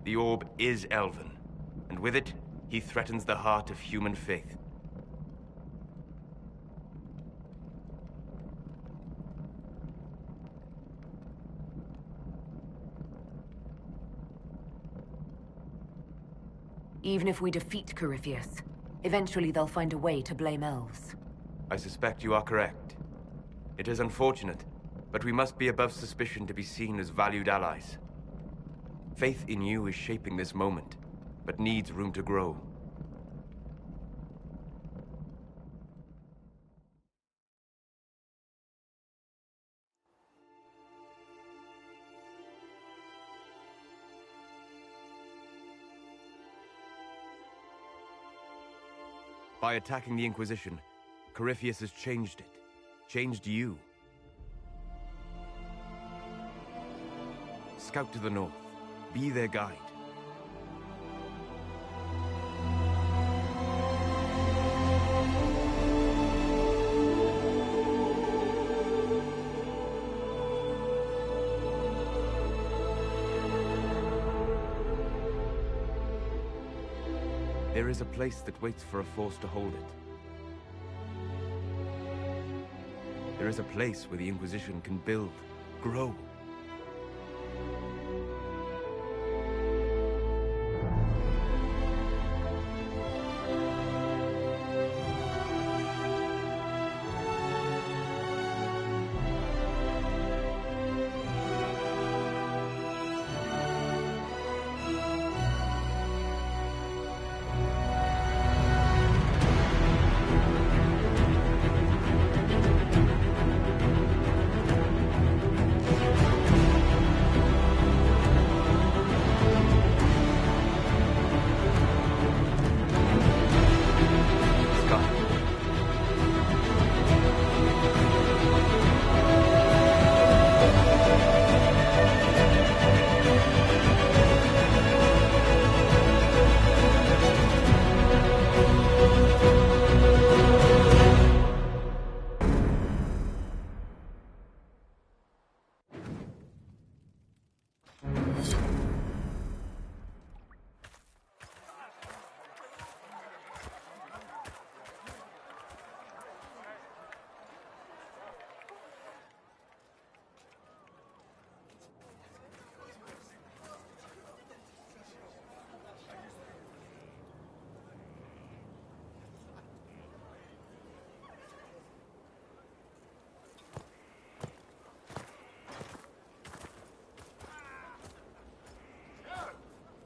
the orb is elven, and with it, he threatens the heart of human faith. Even if we defeat Corypheus, eventually they'll find a way to blame elves. I suspect you are correct. It is unfortunate, but we must be above suspicion to be seen as valued allies. Faith in you is shaping this moment, but needs room to grow. By attacking the Inquisition, Corypheus has changed it. Changed you. Scout to the north. Be their guide. There is a place that waits for a force to hold it. There is a place where the Inquisition can build, grow.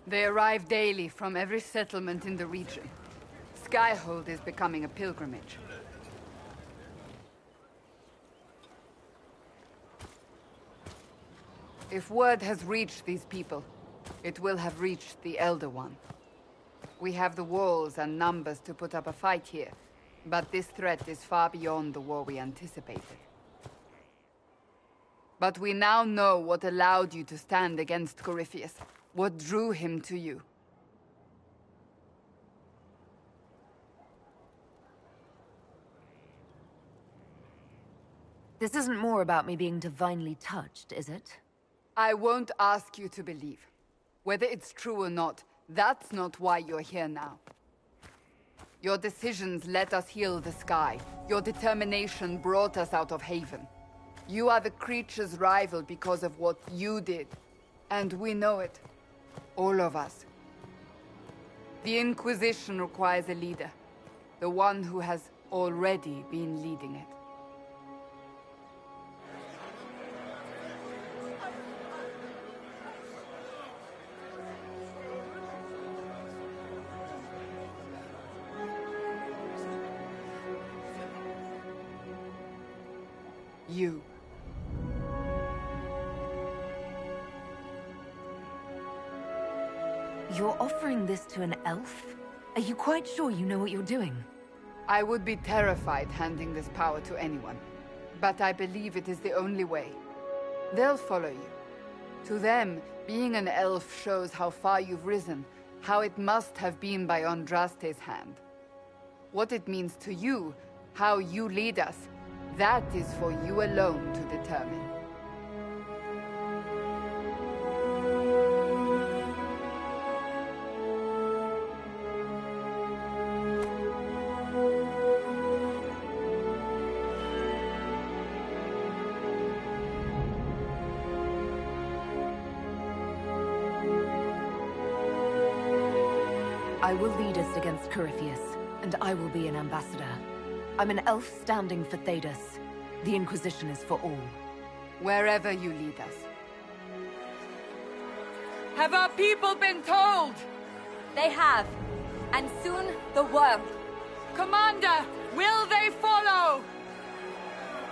They arrive daily from every settlement in the region. Skyhold is becoming a pilgrimage. If word has reached these people, it will have reached the Elder One. We have the walls and numbers to put up a fight here, but this threat is far beyond the war we anticipated. But we now know what allowed you to stand against Corypheus. What drew him to you? This isn't more about me being divinely touched, is it? I won't ask you to believe. Whether it's true or not, that's not why you're here now. Your decisions let us heal the sky. Your determination brought us out of Haven. You are the creature's rival because of what you did. And we know it. All of us. The Inquisition requires a leader. The one who has already been leading it. You. You're offering this to an elf? Are you quite sure you know what you're doing? I would be terrified handing this power to anyone. But I believe it is the only way. They'll follow you. To them, being an elf shows how far you've risen, how it must have been by Andraste's hand. What it means to you, how you lead us, that is for you alone to determine. I will lead us against Corypheus, and I will be an ambassador. I'm an elf standing for Thedas. The Inquisition is for all. Wherever you lead us. Have our people been told? They have. And soon, the world. Commander, will they follow?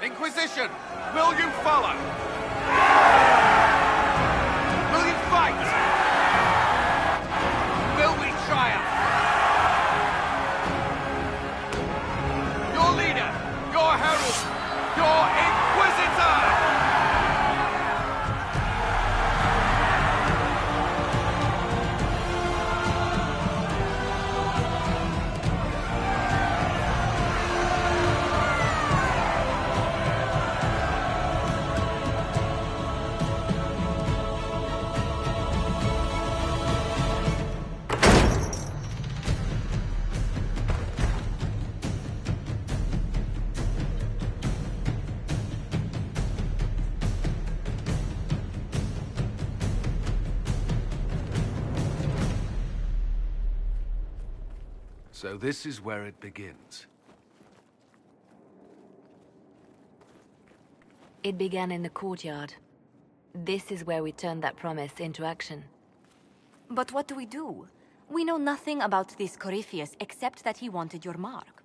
Inquisition, will you follow? Will you fight? Will we triumph? Your leader, your herald, your Inquisitor! So this is where it begins. It began in the courtyard. This is where we turned that promise into action. But what do? We know nothing about this Corypheus except that he wanted your mark.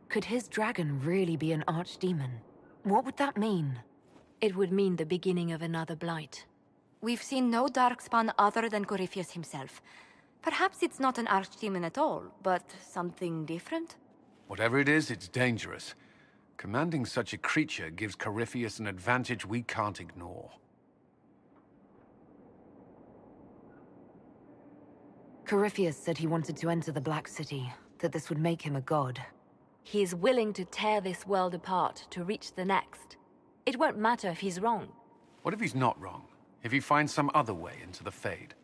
Could his dragon really be an archdemon? What would that mean? It would mean the beginning of another blight. We've seen no darkspawn other than Corypheus himself. Perhaps it's not an archdemon at all, but something different? Whatever it is, it's dangerous. Commanding such a creature gives Corypheus an advantage we can't ignore. Corypheus said he wanted to enter the Black City, that this would make him a god. He is willing to tear this world apart to reach the next. It won't matter if he's wrong. What if he's not wrong? If he finds some other way into the Fade?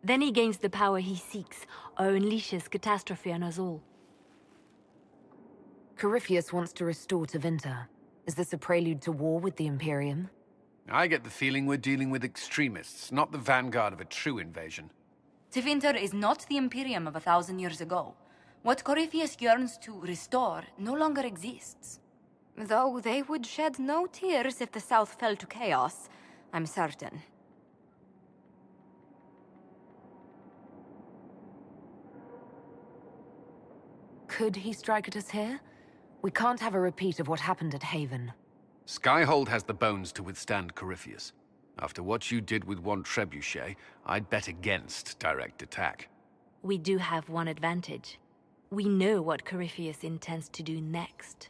Then he gains the power he seeks, or unleashes catastrophe on us all. Corypheus wants to restore Tevinter. Is this a prelude to war with the Imperium? I get the feeling we're dealing with extremists, not the vanguard of a true invasion. Tevinter is not the Imperium of 1,000 years ago. What Corypheus yearns to restore no longer exists. Though they would shed no tears if the South fell to chaos, I'm certain. Could he strike at us here? We can't have a repeat of what happened at Haven. Skyhold has the bones to withstand Corypheus. After what you did with one trebuchet, I'd bet against direct attack. We do have one advantage. We know what Corypheus intends to do next.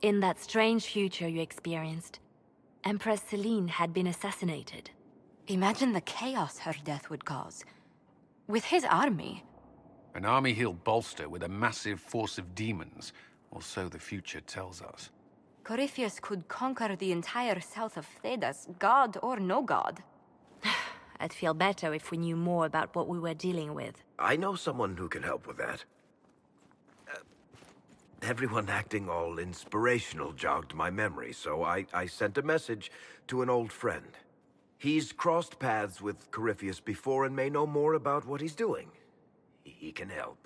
In that strange future you experienced, Empress Celine had been assassinated. Imagine the chaos her death would cause. With his army. An army he'll bolster with a massive force of demons, or so the future tells us. Corypheus could conquer the entire south of Thedas, god or no god. I'd feel better if we knew more about what we were dealing with. I know someone who can help with that. Everyone acting all inspirational jogged my memory, so I sent a message to an old friend. He's crossed paths with Corypheus before and may know more about what he's doing. He can help.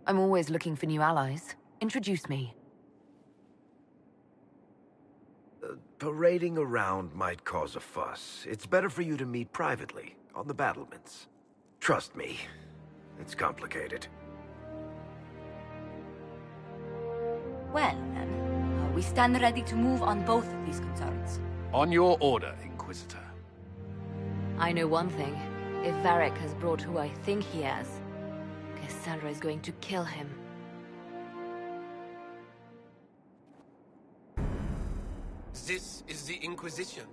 I'm always looking for new allies. Introduce me. Parading around might cause a fuss. It's better for you to meet privately, on the battlements. Trust me, it's complicated. Well, then, we stand ready to move on both of these concerns. On your order, Inquisitor. I know one thing. If Varric has brought who I think he has, Cassandra is going to kill him. This is the Inquisition.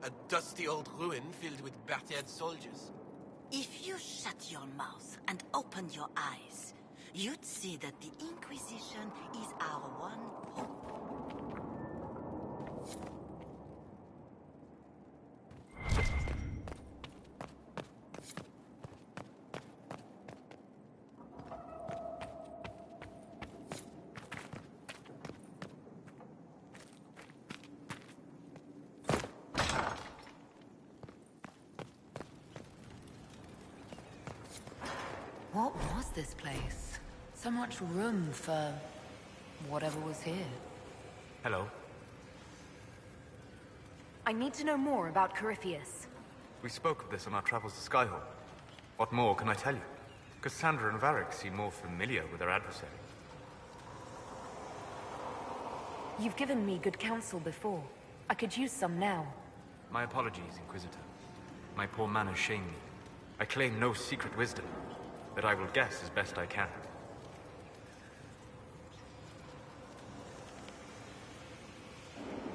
A dusty old ruin filled with battered soldiers. If you shut your mouth and open your eyes, you'd see that the Inquisition is our one hope. What was this place? So much room for whatever was here. Hello. I need to know more about Corypheus. We spoke of this on our travels to Skyhold. What more can I tell you? Cassandra and Varric seem more familiar with their adversary. You've given me good counsel before. I could use some now. My apologies, Inquisitor. My poor manners shame me. I claim no secret wisdom, but I will guess as best I can.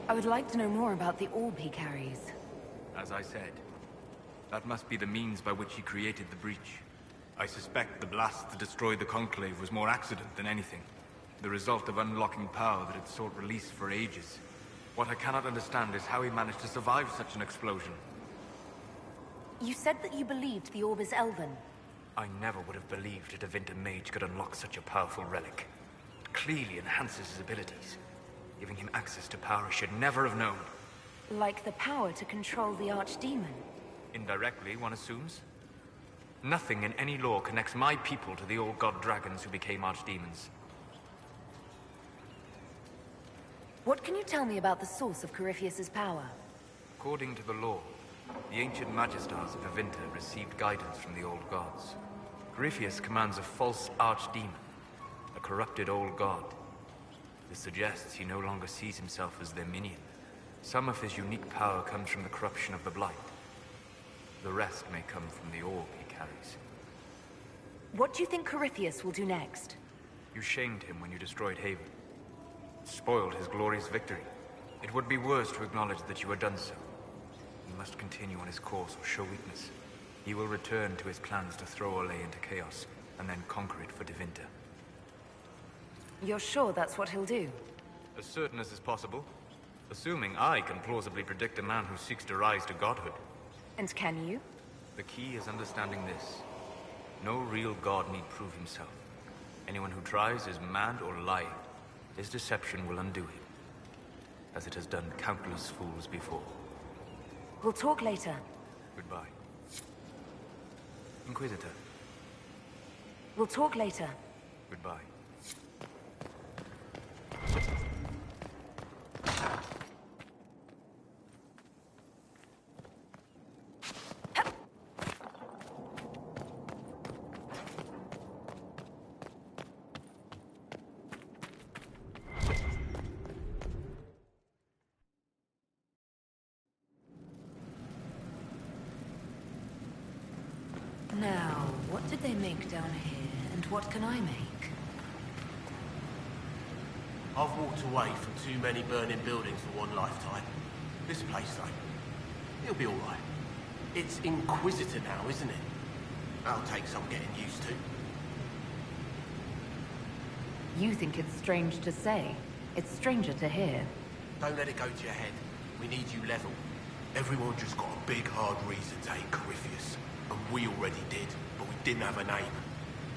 I would like to know more about the orb he carries. As I said, that must be the means by which he created the breach. I suspect the blast to destroy the Conclave was more accident than anything. The result of unlocking power that had sought release for ages. What I cannot understand is how he managed to survive such an explosion. You said that you believed the orb is elven. I never would have believed a Tevinter mage could unlock such a powerful relic. It clearly enhances his abilities, giving him access to power I should never have known. Like the power to control the Archdemon? Indirectly, one assumes. Nothing in any law connects my people to the old god dragons who became archdemons. What can you tell me about the source of Corypheus's power? According to the law, the ancient Magistars of Tevinter received guidance from the old gods. Corypheus commands a false archdemon, a corrupted old god. This suggests he no longer sees himself as their minion. Some of his unique power comes from the corruption of the Blight. The rest may come from the orb he carries. What do you think Corypheus will do next? You shamed him when you destroyed Haven. Spoiled his glorious victory. It would be worse to acknowledge that you had done so. He must continue on his course or show weakness. He will return to his plans to throw Olay into chaos, and then conquer it for Devinter. You're sure that's what he'll do? As certain as is possible. Assuming I can plausibly predict a man who seeks to rise to godhood. And can you? The key is understanding this. No real god need prove himself. Anyone who tries is mad or lying. His deception will undo him, as it has done countless fools before. We'll talk later. Goodbye. Inquisitor. We'll talk later. Goodbye. Now, what did they make down here, and what can I make? I've walked away from too many burning buildings for one lifetime. This place, though, it'll be all right. It's Inquisitor now, isn't it? That'll take some getting used to. You think it's strange to say. It's stranger to hear. Don't let it go to your head. We need you level. Everyone just got a big, hard reason to hate Corypheus. And we already did, but we didn't have a name.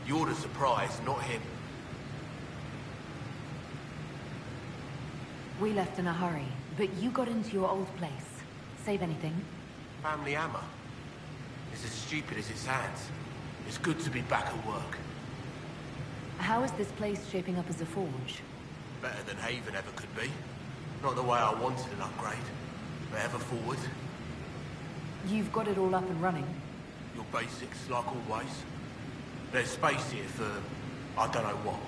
You're the surprise, not him. We left in a hurry, but you got into your old place. Save anything? Family hammer. It's as stupid as it sounds. It's good to be back at work. How is this place shaping up as a forge? Better than Haven ever could be. Not the way I wanted an upgrade, but ever forward. You've got it all up and running. Your basics, like always. There's space here for, I don't know what.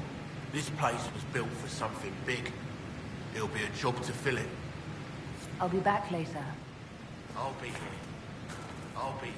This place was built for something big. It'll be a job to fill it. I'll be back later. I'll be here. I'll be here.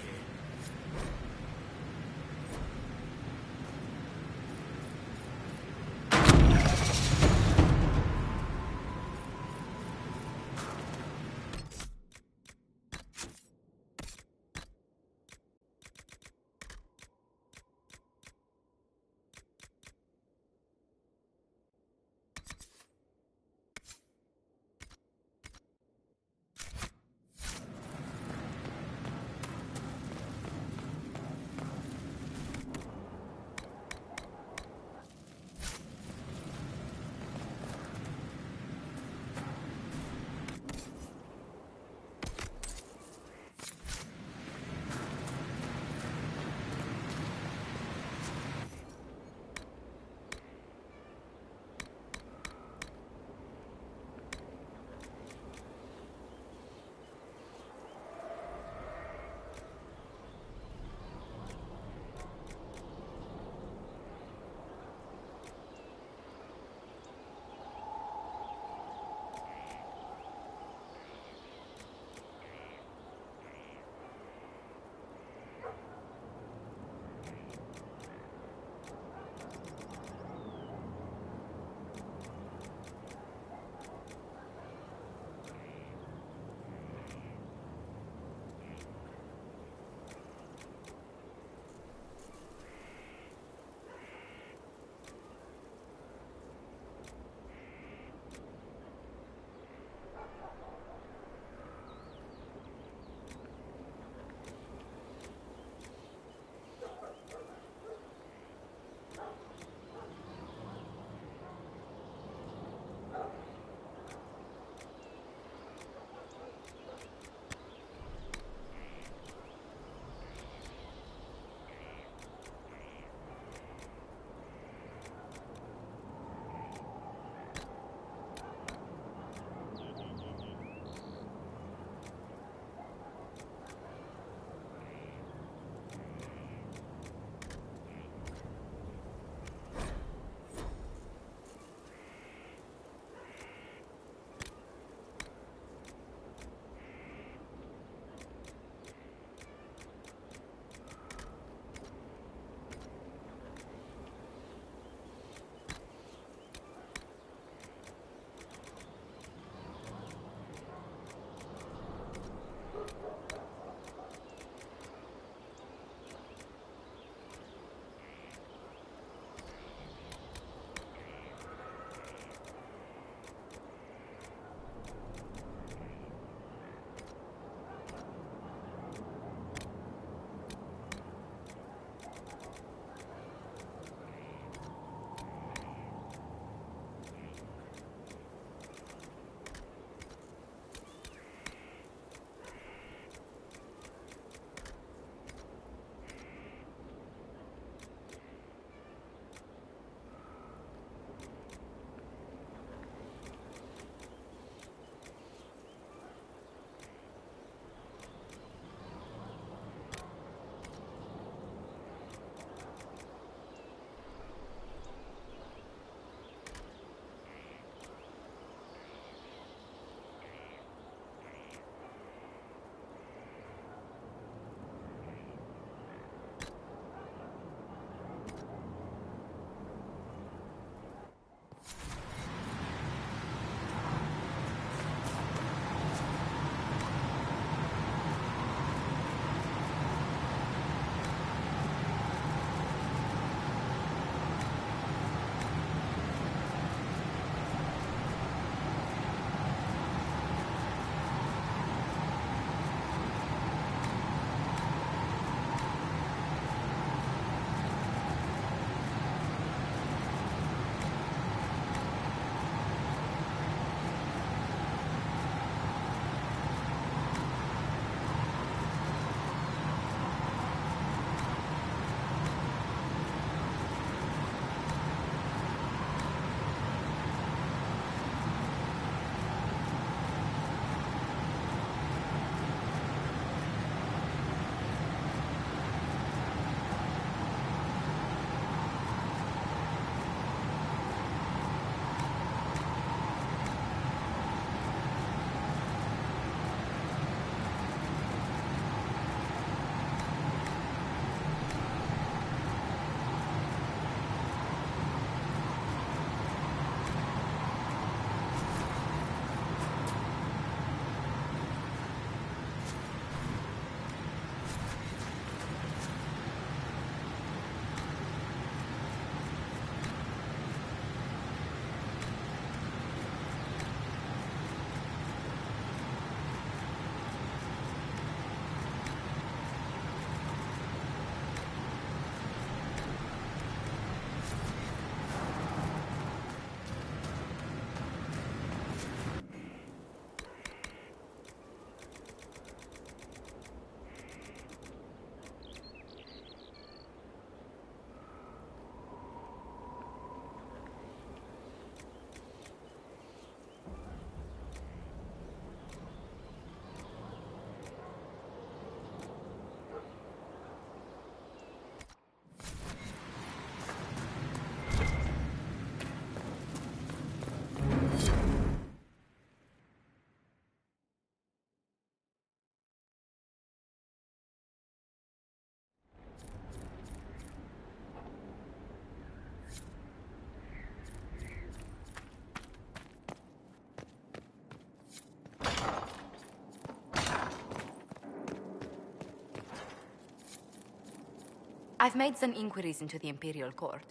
I've made some inquiries into the Imperial Court.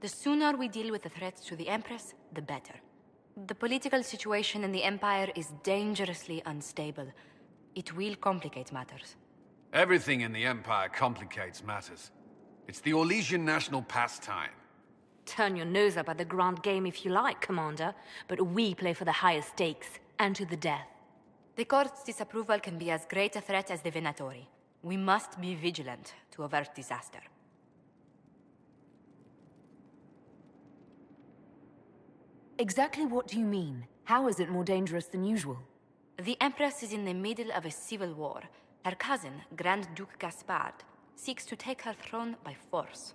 The sooner we deal with the threats to the Empress, the better. The political situation in the Empire is dangerously unstable. It will complicate matters. Everything in the Empire complicates matters. It's the Orlesian national pastime. Turn your nose up at the grand game if you like, Commander, but we play for the highest stakes, and to the death. The Court's disapproval can be as great a threat as the Venatori. We must be vigilant to avert disaster. Exactly what do you mean? How is it more dangerous than usual? The Empress is in the middle of a civil war. Her cousin, Grand Duke Gaspard, seeks to take her throne by force.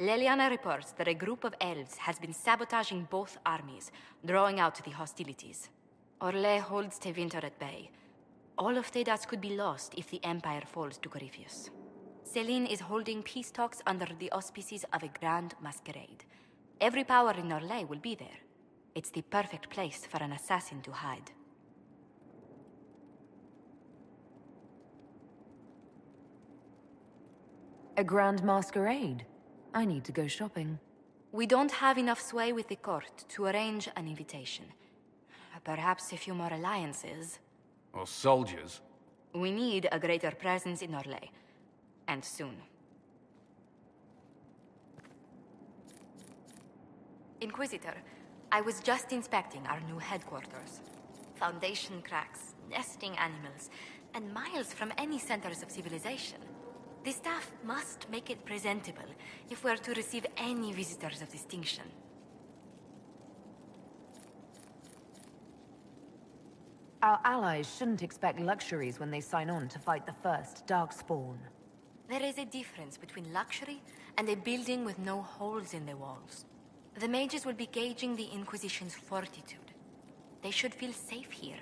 Leliana reports that a group of elves has been sabotaging both armies, drawing out the hostilities. Orlais holds Tevinter at bay. All of Thedas could be lost if the Empire falls to Corypheus. Celine is holding peace talks under the auspices of a grand masquerade. Every power in Orlais will be there. It's the perfect place for an assassin to hide. A grand masquerade? I need to go shopping. We don't have enough sway with the court to arrange an invitation. Perhaps a few more alliances. Or soldiers. We need a greater presence in Orlais. And soon. Inquisitor, I was just inspecting our new headquarters. Foundation cracks, nesting animals, and miles from any centers of civilization. The staff must make it presentable if we're to receive any visitors of distinction. Our allies shouldn't expect luxuries when they sign on to fight the first Darkspawn. There is a difference between luxury and a building with no holes in the walls. The mages will be gauging the Inquisition's fortitude. They should feel safe here.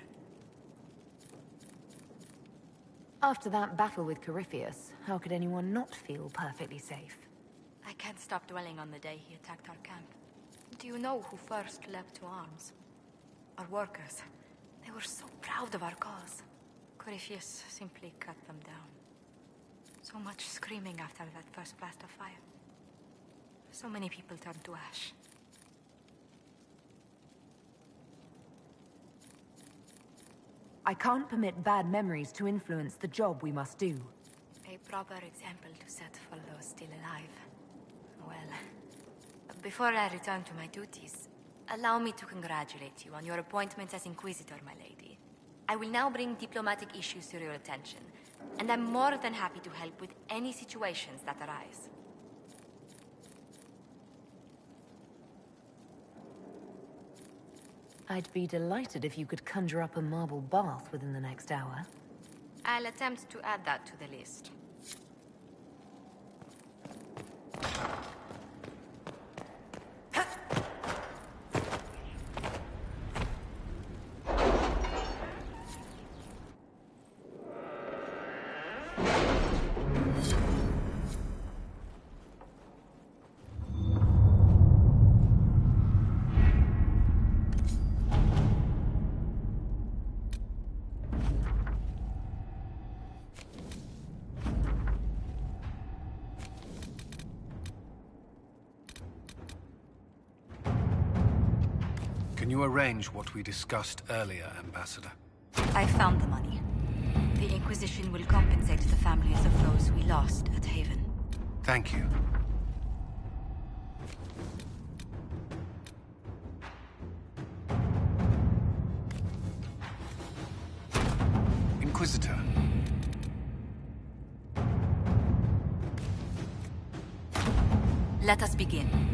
After that battle with Corypheus, how could anyone not feel perfectly safe? I can't stop dwelling on the day he attacked our camp. Do you know who first leapt to arms? Our workers. They were so proud of our cause. Corypheus simply cut them down. So much screaming after that first blast of fire. So many people turned to ash. I can't permit bad memories to influence the job we must do. A proper example to set for those still alive. Well, before I return to my duties, allow me to congratulate you on your appointment as Inquisitor, my lady. I will now bring diplomatic issues to your attention, and I'm more than happy to help with any situations that arise. I'd be delighted if you could conjure up a marble bath within the next hour. I'll attempt to add that to the list. Can you arrange what we discussed earlier, Ambassador? I found the money. The Inquisition will compensate the families of those we lost at Haven. Thank you. Inquisitor. Let us begin.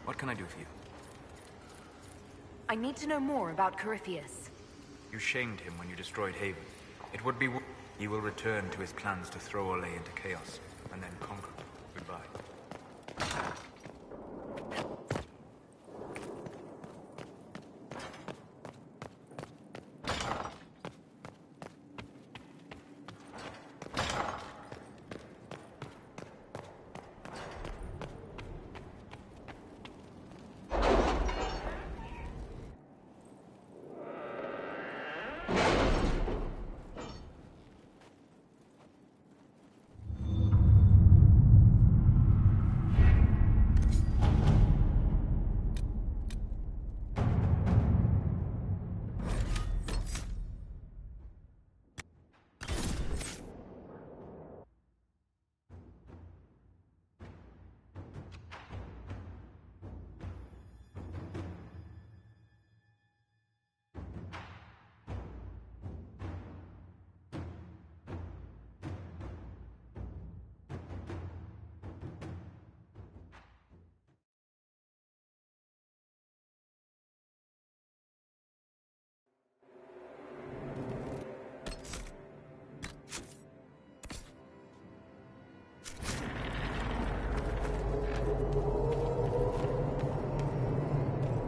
What can I do for you? I need to know more about Corypheus. You shamed him when you destroyed Haven. It would be... He will return to his plans to throw Olay into chaos, and then conquer. Goodbye.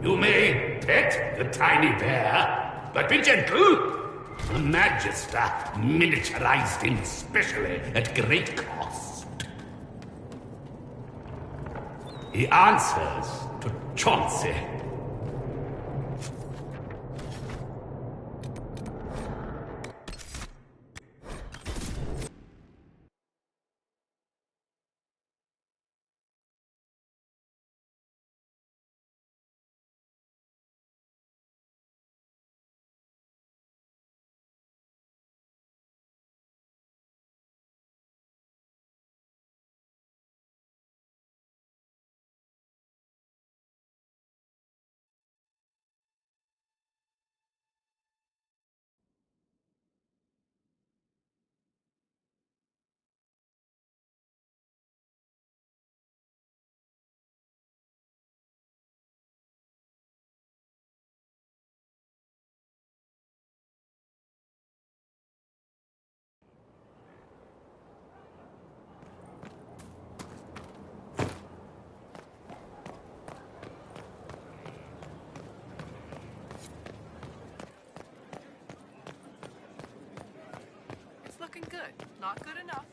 You may pet the tiny bear, but be gentle. A Magister miniaturized him specially at great cost. He answers to Chauncey. It's looking good. Not good enough,